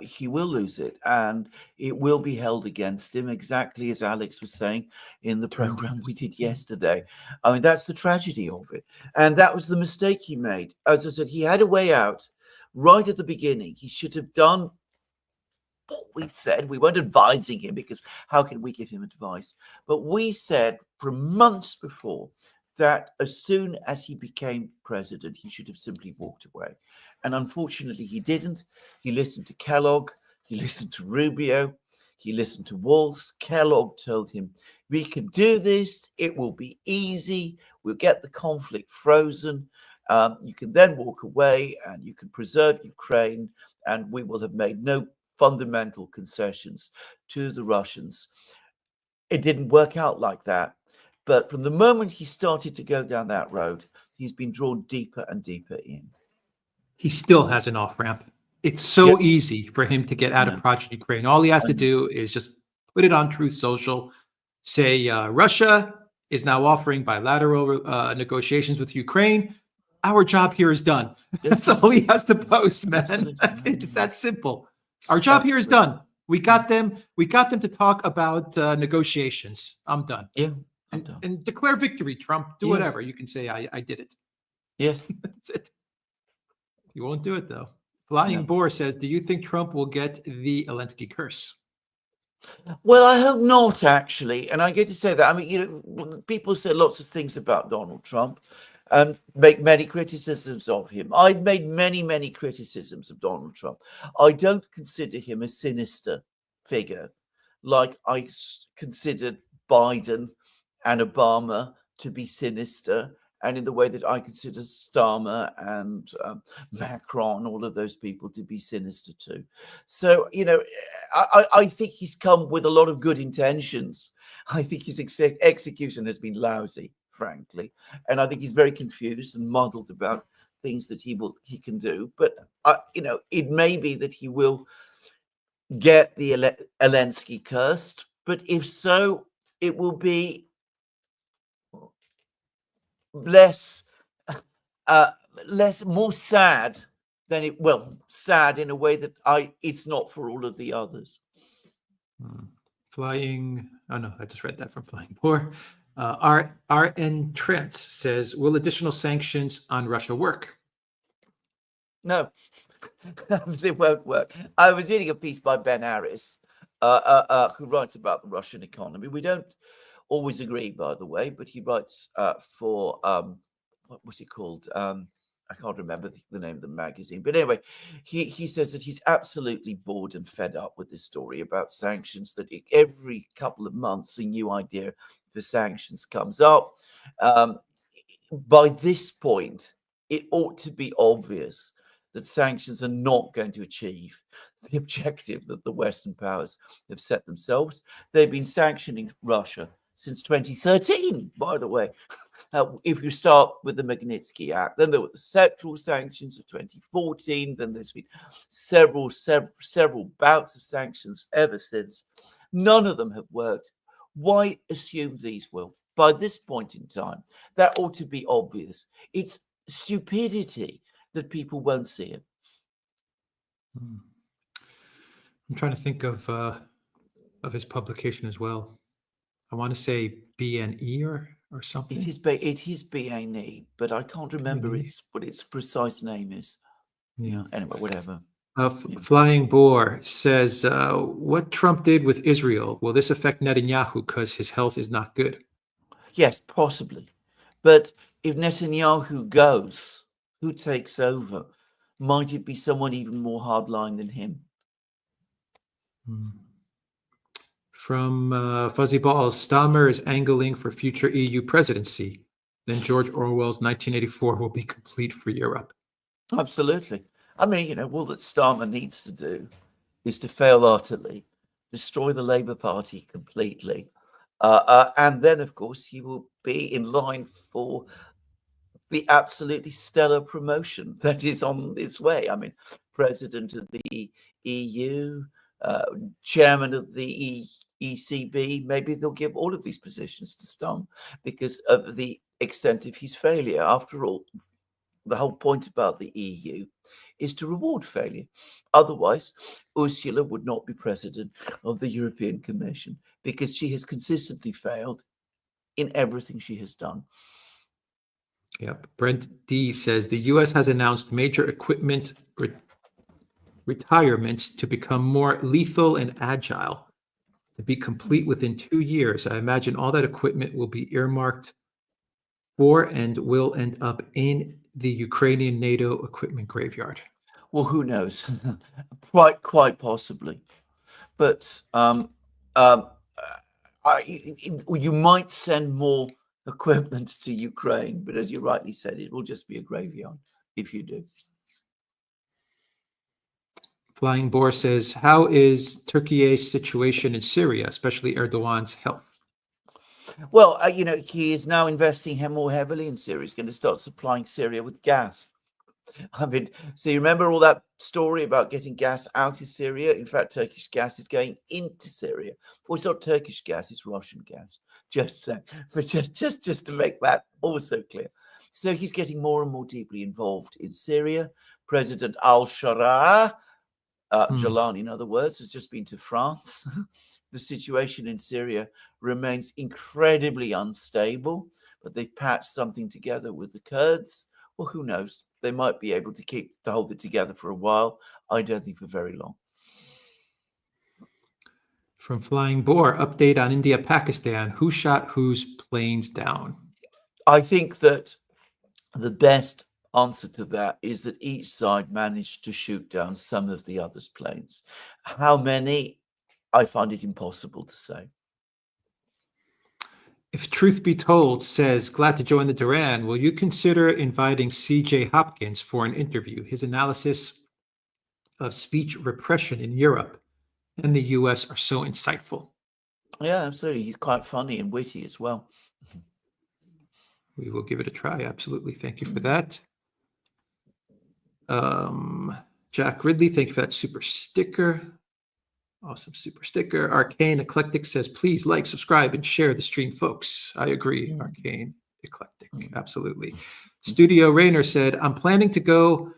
He will lose it, and it will be held against him, exactly as Alex was saying in the program we did yesterday. I mean, that's the tragedy of it. And that was the mistake he made. As I said, he had a way out right at the beginning. He should have done what we said. We weren't advising him, because how can we give him advice? But we said from months before that as soon as he became president, he should have simply walked away. And unfortunately, he didn't. He listened to Kellogg. He listened to Rubio. He listened to Walz. Kellogg told him, we can do this. It will be easy. We'll get the conflict frozen. You can then walk away and you can preserve Ukraine, and we will have made no fundamental concessions to the Russians. It didn't work out like that. But from the moment he started to go down that road, he's been drawn deeper and deeper in. He still has an off-ramp. It's so easy for him to get out of Project Ukraine. All he has to do is just put it on Truth Social, say Russia is now offering bilateral negotiations with Ukraine. Our job here is done. That's all he has to post, man. That's it. It's that simple. Our job here is done. We got them. We got them to talk about negotiations. I'm done. Yeah. And declare victory, Trump. Do whatever. You can say, I did it. Yes. That's it. You won't do it, though. Flying Boar says, do you think Trump will get the Zelensky curse? Well, I hope not, actually. And I get to say that. I mean, people say lots of things about Donald Trump and make many criticisms of him. I've made many, many criticisms of Donald Trump. I don't consider him a sinister figure like I considered Biden and Obama to be sinister, and in the way that I consider Starmer and Macron, all of those people, to be sinister too. So, I think he's come with a lot of good intentions. I think his execution has been lousy, frankly, and I think he's very confused and muddled about things that he can do. But it may be that he will get the Zelensky cursed, but if so, it will be more sad than sad in a way that it's not for all of the others. Flying, oh no, I just read that from Flying Boar. RN Trents says, will additional sanctions on Russia work? No, they won't work. I was reading a piece by Ben Harris, who writes about the Russian economy. We don't always agree, by the way, but he writes for what was it called? I can't remember the name of the magazine. But anyway, he says that he's absolutely bored and fed up with this story about sanctions, that every couple of months a new idea for sanctions comes up. By this point, it ought to be obvious that sanctions are not going to achieve the objective that the Western powers have set themselves. They've been sanctioning Russia since 2013, by the way. If you start with the Magnitsky Act, then there were the sectoral sanctions of 2014, then there's been several bouts of sanctions ever since. None of them have worked. Why assume these will? By this point in time, that ought to be obvious. It's stupidity that people won't see it. I'm trying to think of his publication as well. I want to say BNE or something. It is BNE, but I can't remember what its precise name is. Yeah. Anyway, whatever. Flying Boar says, what Trump did with Israel, will this affect Netanyahu because his health is not good? Yes, possibly. But if Netanyahu goes, who takes over? Might it be someone even more hardline than him? From Fuzzy Balls, Stammer is angling for future EU presidency. Then George Orwell's 1984 will be complete for Europe. Absolutely. I mean, all that Starmer needs to do is to fail utterly, destroy the Labour Party completely, and then, of course, he will be in line for the absolutely stellar promotion that is on its way. I mean, president of the EU, chairman of the ECB, maybe they'll give all of these positions to Stum because of the extent of his failure. After all, the whole point about the EU is to reward failure. Otherwise, Ursula would not be president of the European Commission because she has consistently failed in everything she has done. Yep. Brent D says the U.S. has announced major equipment retirements to become more lethal and agile, to be complete within 2 years. I imagine all that equipment will be earmarked for and will end up in the Ukrainian NATO equipment graveyard. Well, who knows? quite possibly. But you might send more equipment to Ukraine, but as you rightly said, it will just be a graveyard if you do. Flying Boar says, how is Turkey's situation in Syria, especially Erdogan's health? Well, he is now investing more heavily in Syria. He's going to start supplying Syria with gas. I mean, so you remember all that story about getting gas out of Syria? In fact, Turkish gas is going into Syria. Well, it's not Turkish gas, it's Russian gas. Just saying, but just to make that also clear. So he's getting more and more deeply involved in Syria. President al-Shara, Jalani, in other words, has just been to France. The situation in Syria remains incredibly unstable, but they've patched something together with the Kurds. Well, who knows? They might be able to hold it together for a while. I don't think for very long. From Flying Boar, update on India, Pakistan. Who shot whose planes down? I think that the best answer to that is that each side managed to shoot down some of the other's planes. How many? I find it impossible to say. If truth be told says, glad to join the Duran, will you consider inviting C.J. Hopkins for an interview? His analysis of speech repression in Europe and the U.S. are so insightful. Yeah, absolutely. He's quite funny and witty as well. We will give it a try. Absolutely. Thank you for that. Jack Ridley, thank you for that super sticker. Awesome super sticker. Arcane Eclectic says, please like, subscribe, and share the stream, folks. I agree, Arcane Eclectic. Absolutely. Studio Rainer said, I'm planning to go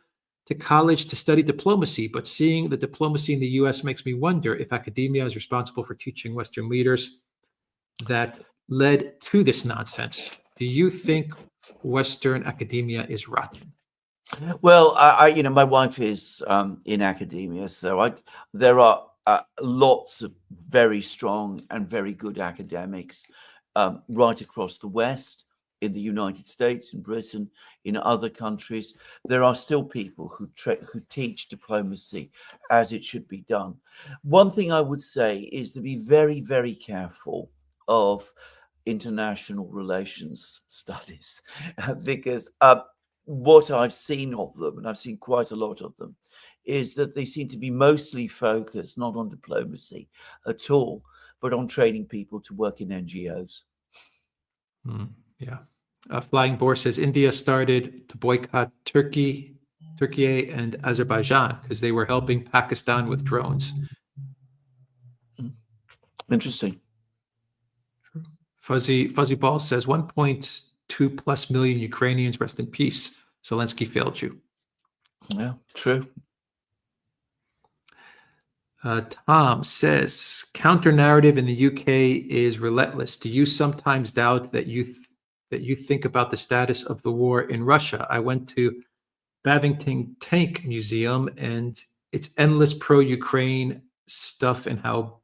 to college to study diplomacy, but seeing the diplomacy in the U.S. makes me wonder if academia is responsible for teaching Western leaders that led to this nonsense. Do you think Western academia is rotten? Well, my wife is in academia, so there are lots of very strong and very good academics right across the West, in the United States, in Britain, in other countries. There are still people who teach diplomacy as it should be done. One thing I would say is to be very, very careful of international relations studies, because what I've seen of them, and I've seen quite a lot of them, is that they seem to be mostly focused not on diplomacy at all, but on training people to work in NGOs. Yeah. Flying Boar says India started to boycott Turkey and Azerbaijan because they were helping Pakistan with drones. Interesting. Fuzzy Ball says 1.2 plus million Ukrainians, rest in peace. Zelensky failed you. Yeah, true. Tom says counter narrative in the UK is relentless. Do you sometimes doubt that you think about the status of the war in Russia? I went to Bavington Tank Museum and it's endless pro-Ukraine stuff and how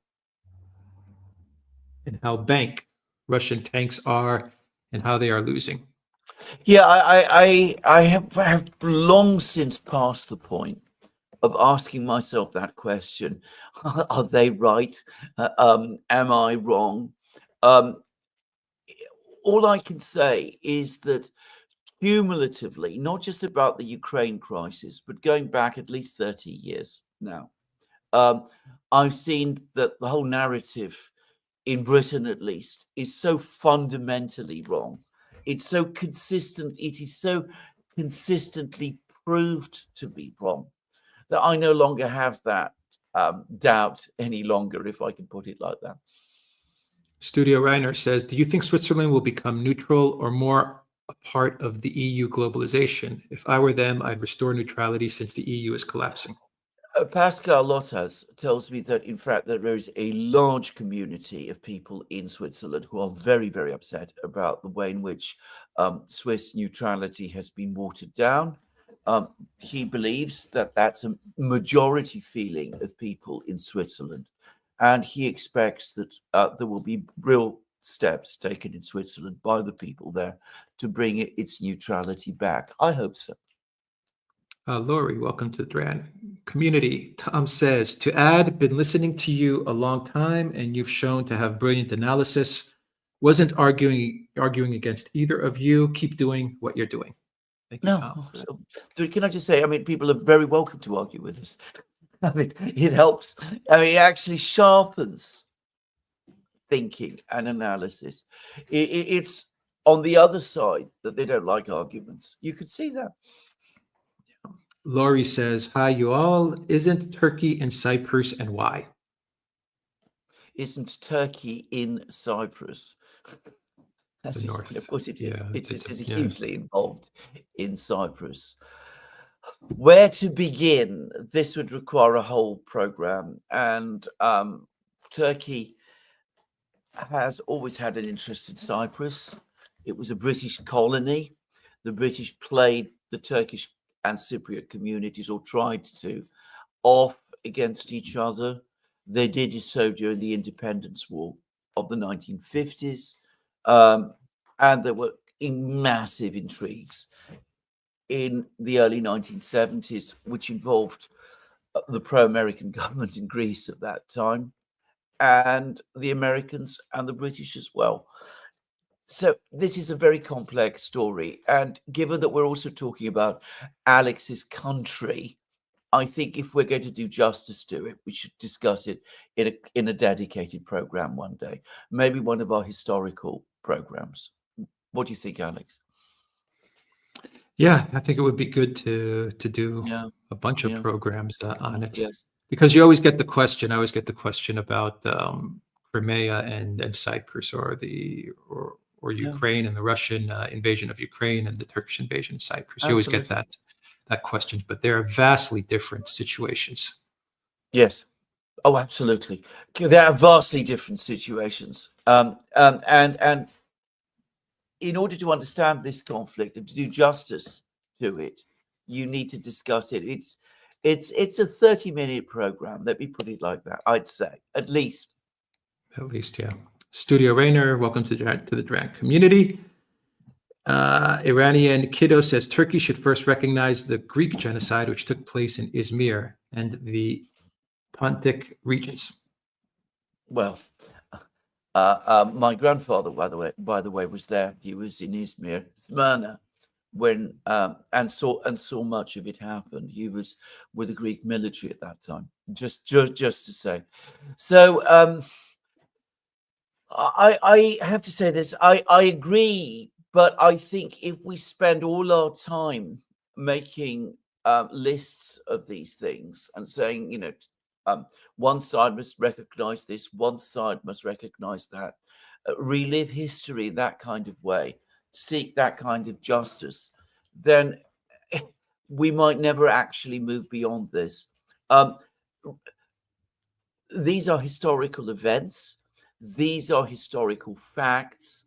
bank Russian tanks are and how they are losing. Yeah, I have long since passed the point of asking myself that question. Are they right? Am I wrong? All I can say is that cumulatively, not just about the Ukraine crisis, but going back at least 30 years now, I've seen that the whole narrative in Britain, at least, is so fundamentally wrong. It's so consistent. It is so consistently proved to be wrong that I no longer have that doubt any longer, if I can put it like that. Studio Reiner says, do you think Switzerland will become neutral or more a part of the EU globalization? If I were them, I'd restore neutrality since the EU is collapsing. Pascal Lottas tells me that, in fact, that there is a large community of people in Switzerland who are very, very upset about the way in which Swiss neutrality has been watered down. He believes that that's a majority feeling of people in Switzerland. And he expects that there will be real steps taken in Switzerland by the people there to bring its neutrality back. I hope so. Laurie, welcome to the Duran community. Tom says, to add, been listening to you a long time, and you've shown to have brilliant analysis. Wasn't arguing against either of you. Keep doing what you're doing. Thank you, Tom. So, can I just say, I mean, people are very welcome to argue with us. I mean, it helps. I mean, it actually sharpens thinking and analysis. It's on the other side that they don't like arguments. You could see that. Laurie says, hi, you all. Isn't Turkey in Cyprus, and why? Isn't Turkey in Cyprus? The north. Of course it is. Yeah, it is yeah. hugely involved in Cyprus. Where to begin? This would require a whole program. And Turkey has always had an interest in Cyprus. It was a British colony. The British played the Turkish and Cypriot communities, or tried to, off against each other. They did so during the independence war of the 1950s. And there were massive intrigues in the early 1970s, which involved the pro-American government in Greece at that time, and the Americans and the British as well. So this is a very complex story. And given that we're also talking about Alex's country, I think if we're going to do justice to it, we should discuss it in a dedicated program one day, maybe one of our historical programs. What do you think, Alex? Yeah, I think it would be good to do a bunch of programs on it. Yes. Because you always get the question. I always get the question about Crimea and Cyprus, or Ukraine and the Russian invasion of Ukraine and the Turkish invasion of Cyprus. You always get that question, but they are vastly different situations. Yes. Oh, absolutely. They are vastly different situations. And in order to understand this conflict and to do justice to it, you need to discuss it. It's a 30-minute program. Let me put it like that. I'd say at least. At least, yeah. Studio Rainer, welcome to the Duran community. Iranian Kiddo says Turkey should first recognize the Greek genocide, which took place in Izmir and the Pontic regions. Well, my grandfather, by the way, was there. He was in Izmir, Smyrna, when and saw much of it happen. He was with the Greek military at that time. Just to say, so. I have to say this. I agree, but I think if we spend all our time making lists of these things and saying, one side must recognize this, one side must recognize that, relive history in that kind of way, seek that kind of justice, then we might never actually move beyond this. These are historical events. These are historical facts.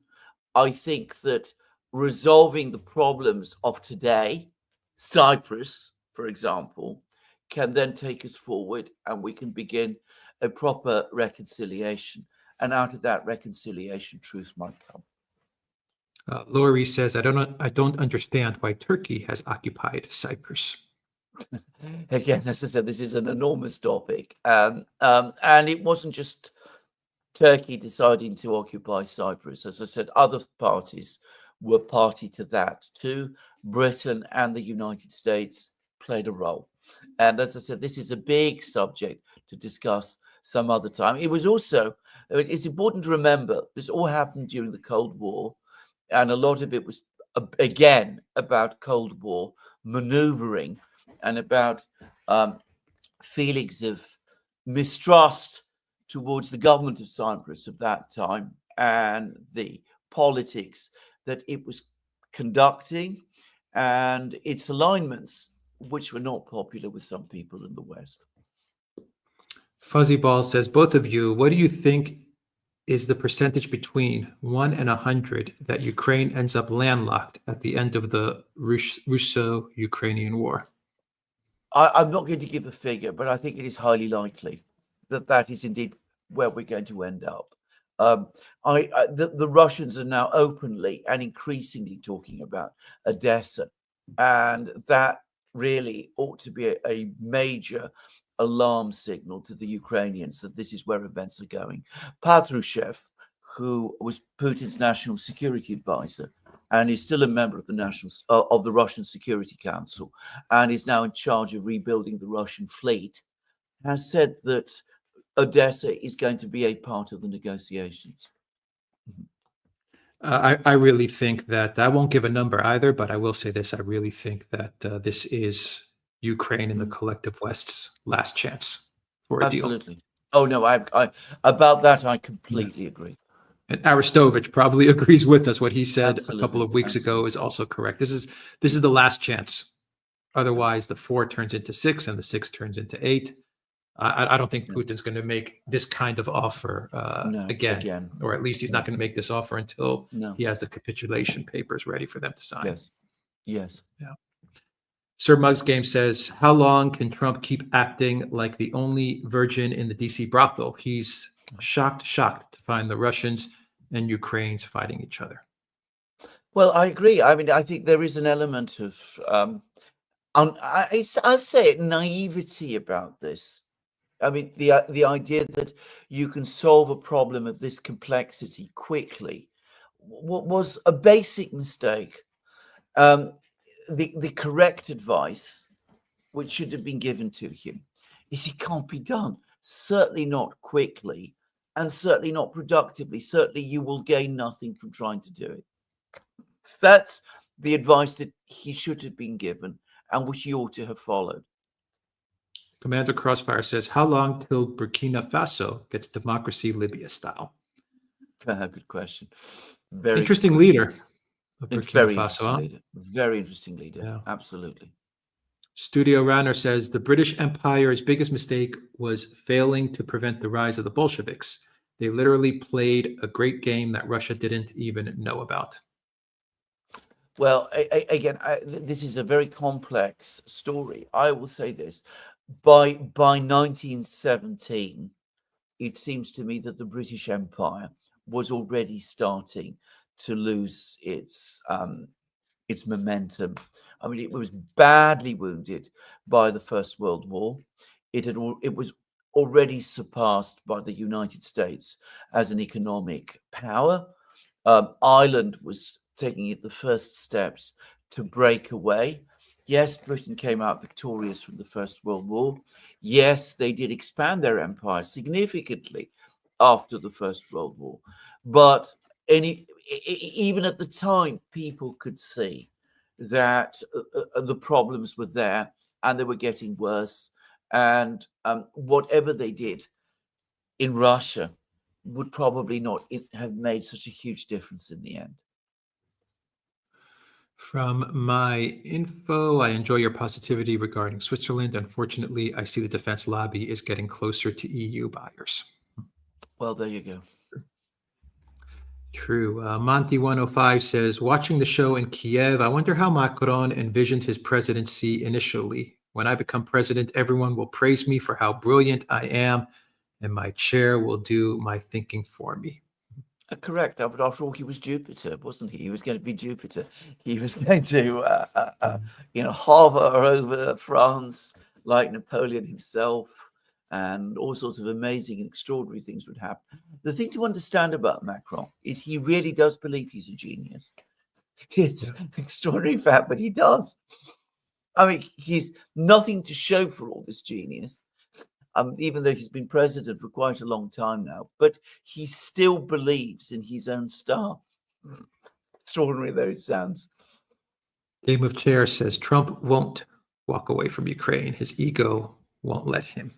I think that resolving the problems of today, Cyprus, for example, can then take us forward, and we can begin a proper reconciliation. And out of that reconciliation, truth might come. Laurie says, I don't understand why Turkey has occupied Cyprus. Again, as I said, this is an enormous topic. And it wasn't just Turkey deciding to occupy Cyprus. As I said, other parties were party to that too. Britain and the United States played a role. And as I said, this is a big subject to discuss some other time. It's important to remember this all happened during the Cold War, and a lot of it was, again, about Cold War maneuvering and about feelings of mistrust towards the government of Cyprus of that time and the politics that it was conducting and its alignments, which were not popular with some people in the West. Fuzzy Ball says, both of you, what do you think is the percentage between 1 and 100 that Ukraine ends up landlocked at the end of the Russo-Ukrainian war? I'm not going to give a figure, but I think it is highly likely that that is indeed where we're going to end up. The Russians are now openly and increasingly talking about Odessa, and that really ought to be a major alarm signal to the Ukrainians that this is where events are going. Patrushev, who was Putin's national security advisor and is still a member of the Russian Security Council and is now in charge of rebuilding the Russian fleet, has said that Odessa is going to be a part of the negotiations. I really think that I won't give a number either, but I will say this. I really think that this is Ukraine and the collective West's last chance for a deal. Absolutely. Oh, no, about that, I completely agree. And Arestovich probably agrees with us. What he said Absolutely. a couple of weeks ago is also correct. This is the last chance. Otherwise, the 4 turns into 6 and the 6 turns into 8. I don't think Putin's going to make this kind of offer again, or at least he's not going to make this offer until he has the capitulation papers ready for them to sign. Yes. Yeah. Sir Mug's Game says, how long can Trump keep acting like the only virgin in the DC brothel? He's shocked to find the Russians and Ukrainians fighting each other. Well, I agree. I mean, I think there is an element of, I'll say it, naivety about this. I mean, the idea that you can solve a problem of this complexity quickly was a basic mistake. The correct advice, which should have been given to him, is it can't be done. Certainly not quickly, and certainly not productively. Certainly you will gain nothing from trying to do it. That's the advice that he should have been given and which he ought to have followed. Commander Crossfire says, how long till Burkina Faso gets democracy Libya style? Good question. Very interesting leader of Burkina Faso. Very interesting leader. Yeah. Absolutely. Studio Runner says the British Empire's biggest mistake was failing to prevent the rise of the Bolsheviks. They literally played a great game that Russia didn't even know about. Well, again, this is a very complex story. I will say this. By 1917, it seems to me that the British Empire was already starting to lose its momentum. I mean, it was badly wounded by the First World War. It was already surpassed by the United States as an economic power. Ireland was taking the first steps to break away. Yes, Britain came out victorious from the First World War. Yes, they did expand their empire significantly after the First World War. But even at the time, people could see that the problems were there and they were getting worse. And whatever they did in Russia would probably not have made such a huge difference in the end. From my info, I enjoy your positivity regarding Switzerland. Unfortunately, I see the defense lobby is getting closer to EU buyers. Well, there you go. True. Monty 105 says, watching the show in Kiev, I wonder how Macron envisioned his presidency initially. When I become president, everyone will praise me for how brilliant I am, and my chair will do my thinking for me. Correct. But after all, he was Jupiter, wasn't he? He was going to be Jupiter. He was going to, hover over France like Napoleon himself, and all sorts of amazing and extraordinary things would happen. The thing to understand about Macron is he really does believe he's a genius. It's extraordinary fact, but he does. I mean, he's nothing to show for all this genius, even though he's been president for quite a long time now, but he still believes in his own star. Extraordinary though it sounds. Game of Chairs says Trump won't walk away from Ukraine. His ego won't let him.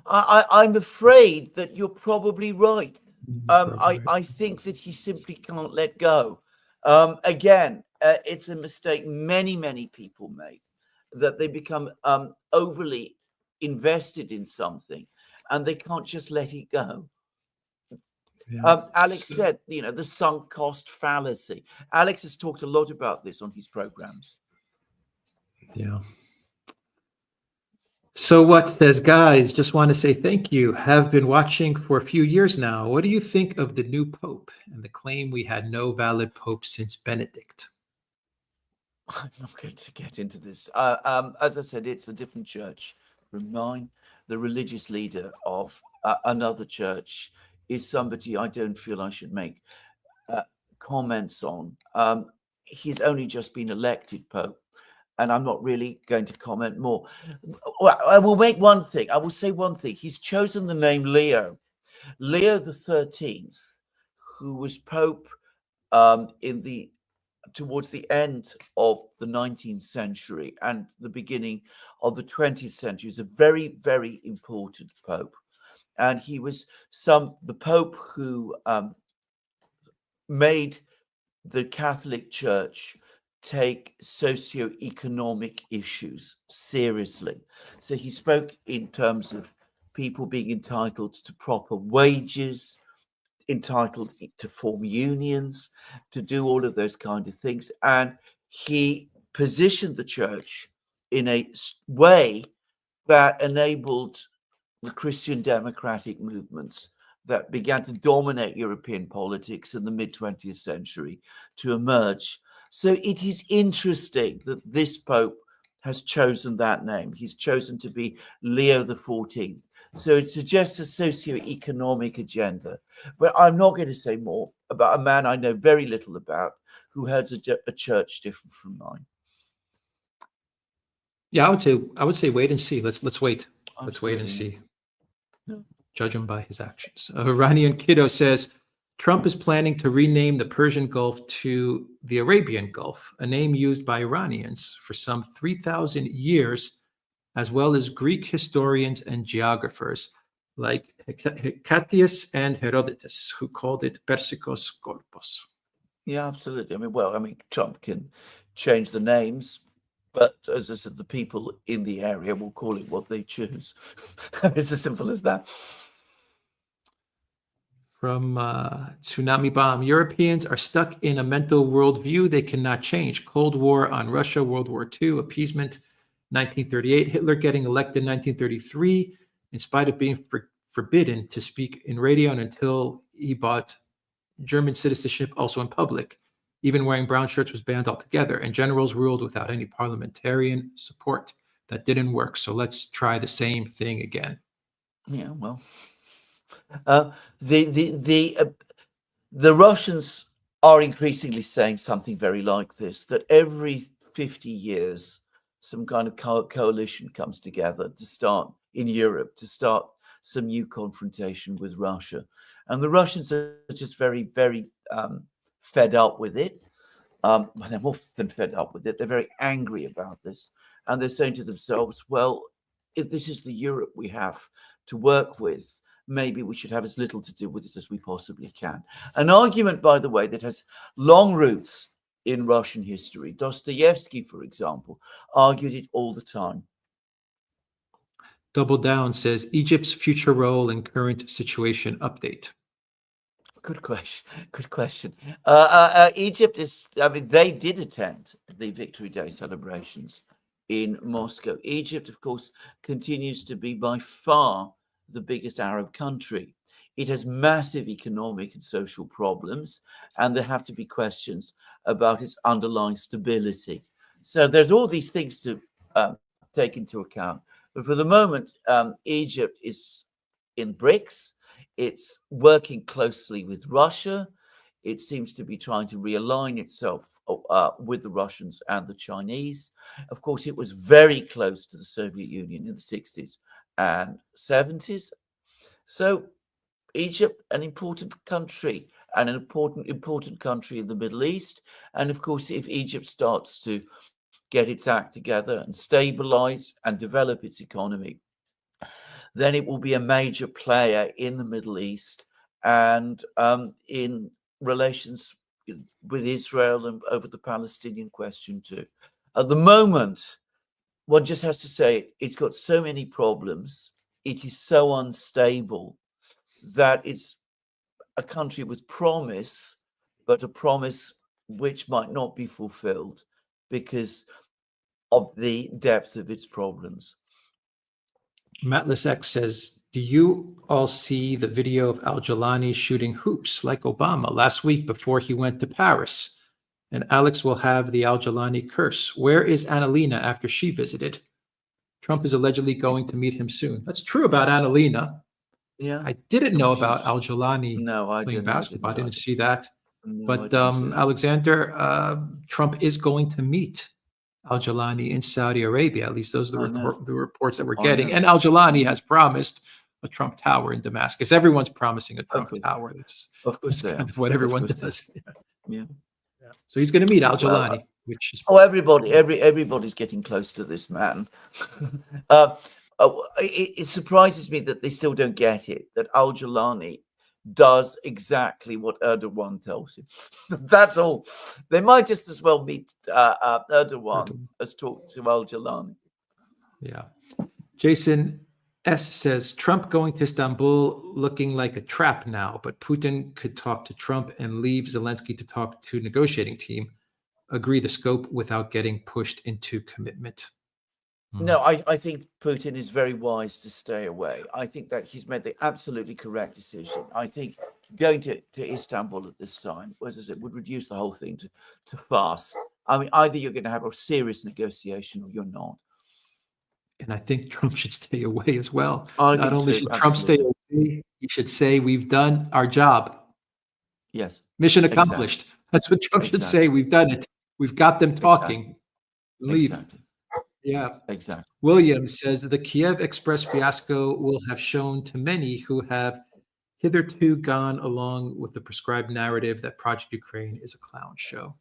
I'm afraid that you're probably right. Probably I think that he simply can't let go. Again, it's a mistake many people make, that they become overly invested in something and they can't just let it go. Alex said, the sunk cost fallacy. Alex has talked a lot about this on his programs. Yeah. So what says, guys, just want to say thank you. Have been watching for a few years now. What do you think of the new Pope and the claim we had no valid Pope since Benedict? I'm not going to get into this. As I said, it's a different church from mine. The religious leader of another church is somebody I don't feel I should make comments on. He's only just been elected Pope, and I'm not really going to comment more. Well, I will make one thing. I will say one thing. He's chosen the name Leo. Leo the 13th, who was Pope towards the end of the 19th century and the beginning of the 20th century, is a very important Pope. And he was the Pope who made the Catholic Church take socio-economic issues seriously. So he spoke in terms of people being entitled to proper wages, entitled to form unions, to do all of those kind of things. And he positioned the church in a way that enabled the Christian democratic movements that began to dominate European politics in the mid-20th century to emerge. So it is interesting that this Pope has chosen that name. He's chosen to be Leo the 14th. So it suggests a socio-economic agenda. But I'm not going to say more about a man I know very little about, who has a church different from mine. Yeah, I would say wait and see. Let's wait. Let's wait and see. No. Judge him by his actions. Iranian Kiddo says Trump is planning to rename the Persian Gulf to the Arabian Gulf, a name used by Iranians for some 3,000 years, as well as Greek historians and geographers like Hecatius and Herodotus, who called it Persikos Kolpos. Yeah, absolutely. I mean, Trump can change the names, but as I said, the people in the area will call it what they choose. It's as simple as that. From Tsunami Bomb, Europeans are stuck in a mental worldview they cannot change. Cold War on Russia, World War II, appeasement, 1938, Hitler getting elected 1933, in spite of being forbidden to speak in radio, and until he bought German citizenship also in public. Even wearing brown shirts was banned altogether, and generals ruled without any parliamentarian support. That didn't work, so let's try the same thing again. Yeah, well, the Russians are increasingly saying something very like this, that every 50 years, some kind of coalition comes together to start in Europe, to start some new confrontation with Russia. And the Russians are just very fed up with it. They're more than fed up with it. They're very angry about this. And they're saying to themselves, well, if this is the Europe we have to work with, maybe we should have as little to do with it as we possibly can. An argument, by the way, that has long roots in Russian history. Dostoevsky, for example, argued it all the time. Double Down says Egypt's future role and current situation update. Good question. Egypt is, they did attend the Victory Day celebrations in Moscow. Egypt, of course, continues to be by far the biggest Arab country. It has massive economic and social problems, and there have to be questions about its underlying stability. So there's all these things to take into account. But for the moment, Egypt is in BRICS. It's working closely with Russia. It seems to be trying to realign itself with the Russians and the Chinese. Of course, it was very close to the Soviet Union in the 60s and 70s. So Egypt, an important country, and an important country in the Middle East. And of course, if Egypt starts to get its act together and stabilize and develop its economy, then it will be a major player in the Middle East and in relations with Israel and over the Palestinian question too. At the moment, one just has to say it's got so many problems. It is so unstable that it's a country with promise, but a promise which might not be fulfilled because of the depth of its problems. Matless X says, do you all see the video of Al-Jilani shooting hoops like Obama last week before he went to Paris? And Alex will have the Al-Jilani curse. Where is Annalena after she visited? Trump is allegedly going to meet him soon. That's true about Annalena. Yeah. I didn't know about Al-Jilani No, I playing didn't. basketball. I didn't see that. No, I But didn't see that. Alexander, Trump is going to meet Al-Jilani in Saudi Arabia. At least those are the reports that we're getting. And Al-Jilani has promised a Trump tower in Damascus. Everyone's promising a Trump tower. That's kind of what everyone does. Yeah. So he's going to meet Al-Jilani, which is everybody's getting close to this man. It surprises me that they still don't get it, that Al-Jilani does exactly what Erdogan tells him. That's all. They might just as well meet Erdogan as talk to Al-Jilani. Yeah. Jason S says, Trump going to Istanbul looking like a trap now, but Putin could talk to Trump and leave Zelensky to talk to negotiating team. Agree the scope without getting pushed into commitment. No, I think Putin is very wise to stay away. I think that he's made the absolutely correct decision. I think going to Istanbul at this time, as I said, would reduce the whole thing to farce. I mean, either you're going to have a serious negotiation or you're not. And I think Trump should stay away as well. Not only should Trump stay away, he should say, we've done our job. Yes. Mission accomplished. Exactly. That's what Trump should say. We've done it. We've got them talking. Leave. Exactly. Yeah. Exactly. William says the Kiev Express fiasco will have shown to many who have hitherto gone along with the prescribed narrative that Project Ukraine is a clown show.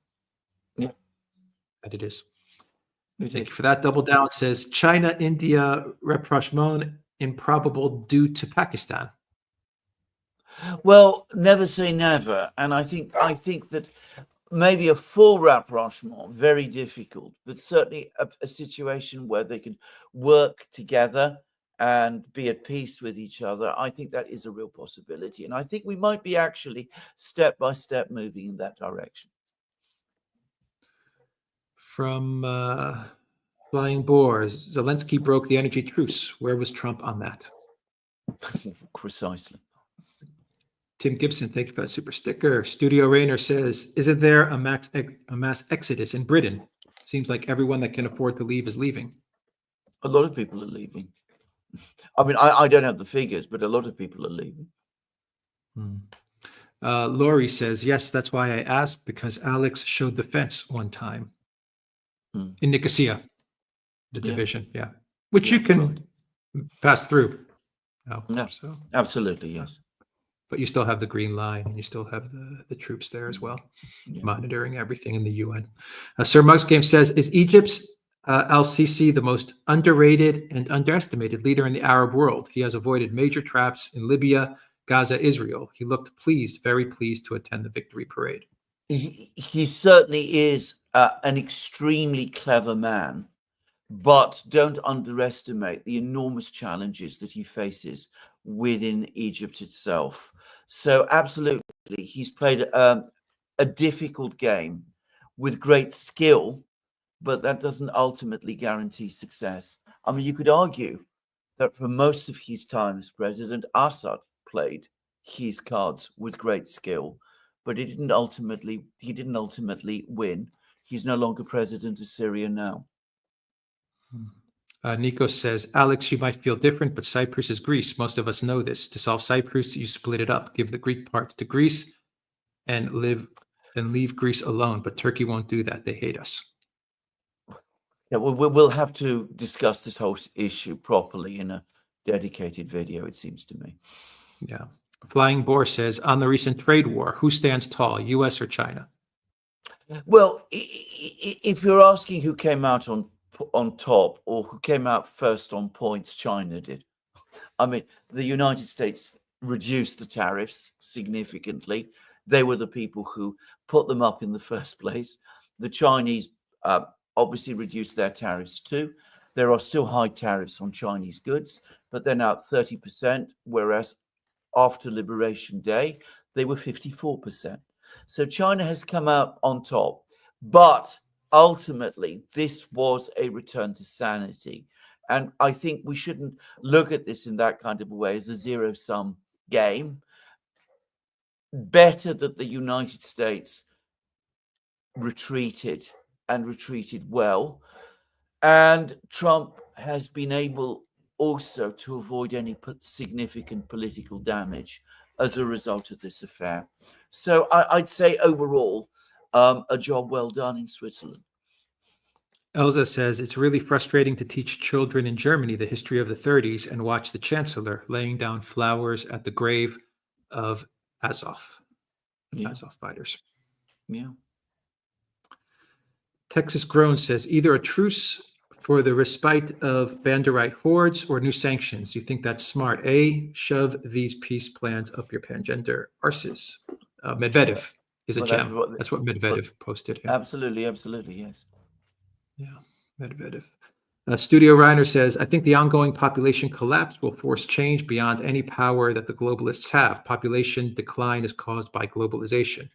Yeah. That it is. Thank you for that. Double Down says China-India rapprochement improbable due to Pakistan. Well, never say never. And I think that maybe a full rapprochement, very difficult, but certainly a situation where they can work together and be at peace with each other. I think that is a real possibility. And I think we might be actually step by step moving in that direction. From Flying Boars, Zelensky broke the energy truce. Where was Trump on that? Precisely. Tim Gibson, thank you for that super sticker. Studio Rainer says, isn't there a mass exodus in Britain? Seems like everyone that can afford to leave is leaving. A lot of people are leaving. I mean, I don't have the figures, but a lot of people are leaving. Laurie says, yes, that's why I asked, because Alex showed the fence one time in Nicosia, the division, which you can pass through. So. Absolutely, yes. But you still have the green line, and you still have the troops there as well, monitoring everything in the UN. Sir Mugs Game says, is Egypt's al-Sisi the most underrated and underestimated leader in the Arab world? He has avoided major traps in Libya, Gaza, Israel. He looked pleased, very pleased to attend the victory parade. He certainly is an extremely clever man, but don't underestimate the enormous challenges that he faces within Egypt itself. So absolutely, he's played a difficult game with great skill, but that doesn't ultimately guarantee success. I mean, you could argue that for most of his time as president, Assad played his cards with great skill, but he didn't ultimately win. He's no longer president of Syria now. Nikos says, Alex, you might feel different, but Cyprus is Greece. Most of us know this. To solve Cyprus, you split it up. Give the Greek parts to Greece and leave Greece alone, but Turkey won't do that. They hate us. Yeah, we'll have to discuss this whole issue properly in a dedicated video, it seems to me. Yeah. Flying Boar says, on the recent trade war, who stands tall, U.S. or China? Well, if you're asking who came out on top or who came out first on points, China did. I mean, the United States reduced the tariffs significantly. They were the people who put them up in the first place. The Chinese obviously reduced their tariffs too. There are still high tariffs on Chinese goods, but they're now 30%, whereas after Liberation Day, they were 54%. So China has come out on top, but ultimately this was a return to sanity. And I think we shouldn't look at this in that kind of a way as a zero-sum game. Better that the United States retreated and retreated well. And Trump has been able also to avoid any significant political damage as a result of this affair. So I'd say overall, a job well done in Switzerland. Elza says, it's really frustrating to teach children in Germany the history of the 30s and watch the chancellor laying down flowers at the grave of Azov fighters. Yeah. Texas Grown says, either a truce for the respite of Banderite hordes or new sanctions. You think that's smart? A, shove these peace plans up your pangender arses. Medvedev is a gem. That's what Medvedev posted. Yeah. Absolutely, yes. Yeah, Medvedev. Studio Reiner says, I think the ongoing population collapse will force change beyond any power that the globalists have. Population decline is caused by globalization.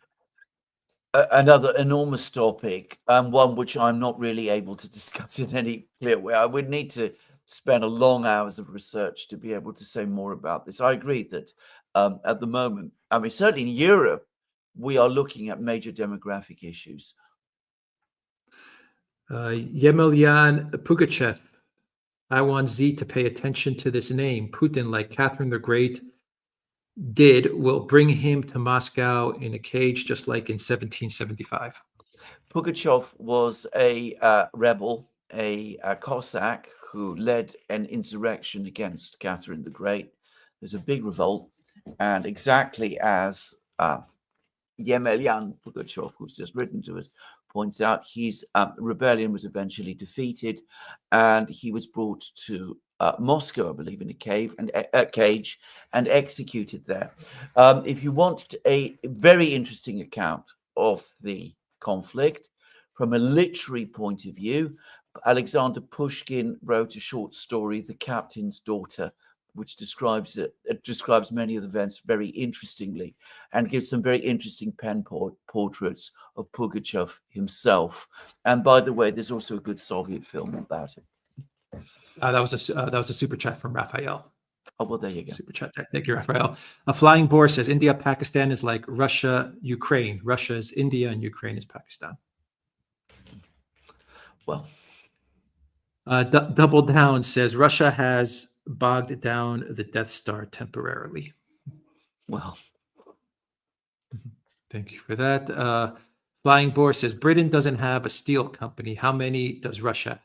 Another enormous topic, and one which I'm not really able to discuss in any clear way. I would need to spend a long hours of research to be able to say more about this. I agree that at the moment, I mean, certainly in Europe, we are looking at major demographic issues. Yemelyan Pugachev, I want Z to pay attention to this name. Putin, like Catherine the Great did, will bring him to Moscow in a cage, just like in 1775. Pugachev was a rebel, a Cossack who led an insurrection against Catherine the Great. There's a big revolt, and exactly as Yemelyan Pugachev, who's just written to us, points out, his rebellion was eventually defeated, and he was brought to Moscow, I believe, in a cage and executed there. If you want a very interesting account of the conflict from a literary point of view, Alexander Pushkin wrote a short story, The Captain's Daughter, which describes many of the events very interestingly and gives some very interesting pen portraits of Pugachev himself. And by the way, there's also a good Soviet film about it. That was a super chat from Raphael. Oh, well, there you go. Super chat. Thank you, Raphael. A Flying Boar says, India, Pakistan is like Russia, Ukraine. Russia is India and Ukraine is Pakistan. Well, Double Down says, Russia has bogged down the Death Star temporarily. Well, thank you for that. Flying Boar says, Britain doesn't have a steel company. How many does Russia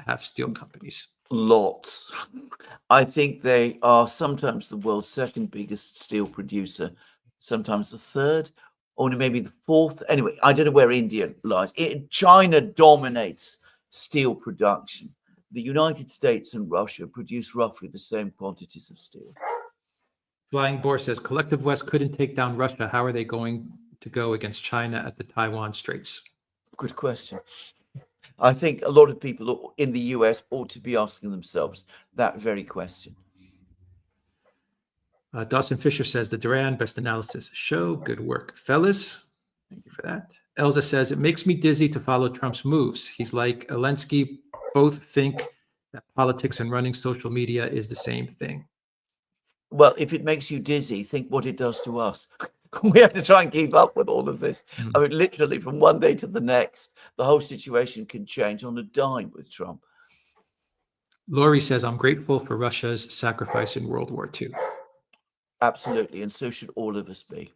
have steel companies? Lots. I think they are sometimes the world's second biggest steel producer, sometimes the third, or maybe the fourth. Anyway, I don't know where India lies. China dominates steel production. The United States and Russia produce roughly the same quantities of steel. Flying Boar says, Collective West couldn't take down Russia. How are they going to go against China at the Taiwan Straits? Good question. I think a lot of people in the US ought to be asking themselves that very question. Dawson Fisher says, the Duran best analysis show. Good work, fellas. Thank you for that. Elza says, it makes me dizzy to follow Trump's moves. He's like Zelensky. Both think that politics and running social media is the same thing. Well, if it makes you dizzy, think what it does to us. We have to try and keep up with all of this. I mean, literally from one day to the next, the whole situation can change on a dime with Trump. Laurie says, I'm grateful for Russia's sacrifice in World War II. Absolutely. And so should all of us be.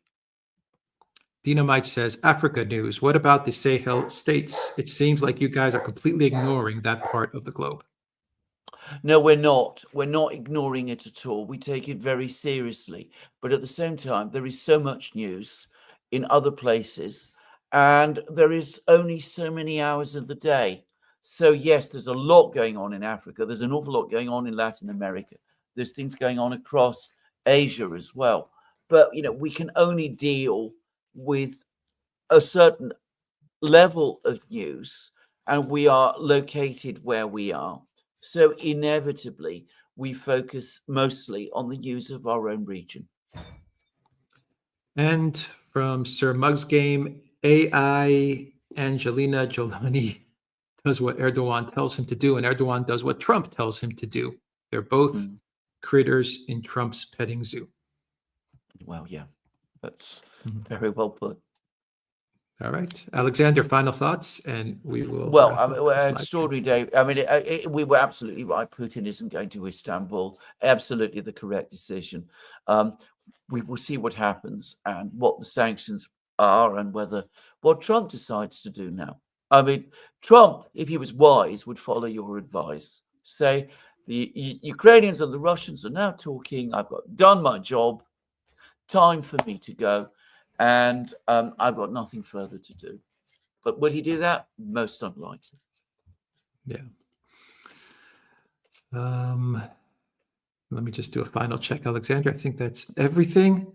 Dynamite says, Africa news. What about the Sahel states? It seems like you guys are completely ignoring that part of the globe. No, we're not. We're not ignoring it at all. We take it very seriously. But at the same time, there is so much news in other places, and there is only so many hours of the day. So, yes, there's a lot going on in Africa. There's an awful lot going on in Latin America. There's things going on across Asia as well. But, we can only deal with a certain level of news, and we are located where we are. So inevitably, we focus mostly on the news of our own region. And from Sir Mug's Game, AI Angelina Jolani does what Erdogan tells him to do, and Erdogan does what Trump tells him to do. They're both critters in Trump's petting zoo. Well, yeah, that's very well put. All right, Alexander, final thoughts, and we will. Well, extraordinary day. I mean, we were absolutely right. Putin isn't going to Istanbul. Absolutely the correct decision. We will see what happens and what the sanctions are, and what Trump decides to do now. I mean, Trump, if he was wise, would follow your advice. Say the Ukrainians and the Russians are now talking. I've done my job. Time for me to go. And I've got nothing further to do. But will he do that? Most unlikely. Yeah. Let me just do a final check, Alexander. I think that's everything.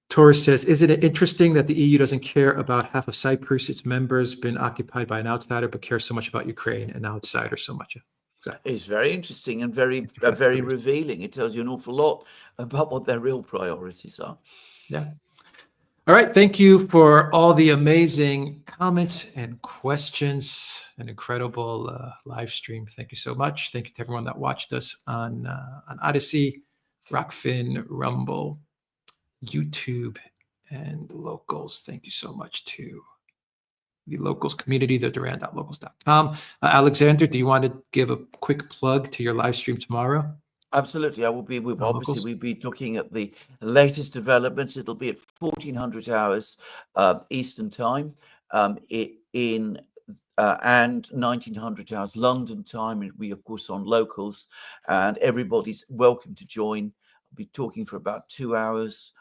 Taurus says, isn't it interesting that the EU doesn't care about half of Cyprus, its members, been occupied by an outsider, but cares so much about Ukraine, an outsider so much? Exactly. It's very interesting and very revealing. It tells you an awful lot about what their real priorities are. Yeah. All right. Thank you for all the amazing comments and questions. An incredible live stream. Thank you so much. Thank you to everyone that watched us on Odyssey, Rockfin, Rumble, YouTube, and Locals. Thank you so much to the Locals community, the Duran.locals.com. Alexander, do you want to give a quick plug to your live stream tomorrow? Absolutely. I will be obviously we'll be looking at the latest developments. It'll be at 1400 hours Eastern time and 1900 hours London time. We, of course, on Locals, and everybody's welcome to join. I'll be talking for about 2 hours,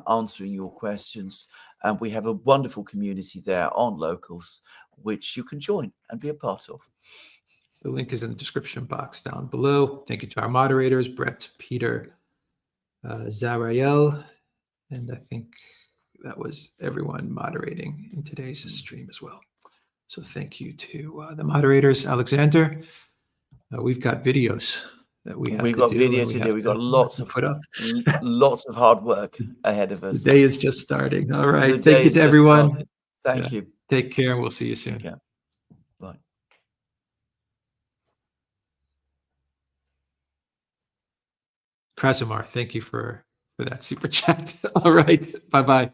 answering your questions. And we have a wonderful community there on Locals, which you can join and be a part of. The link is in the description box down below. Thank you to our moderators, Brett, Peter, Zarael, and I think that was everyone moderating in today's stream as well. So thank you to the moderators. Alexander, we've got videos that we've got videos to do. We've got lots of lots of hard work ahead of us. The day is just starting. All right. Thank you to everyone. Thank you. Take care, and we'll see you soon. Okay. Bye. Krasimar, thank you for that super chat. All right. Bye-bye.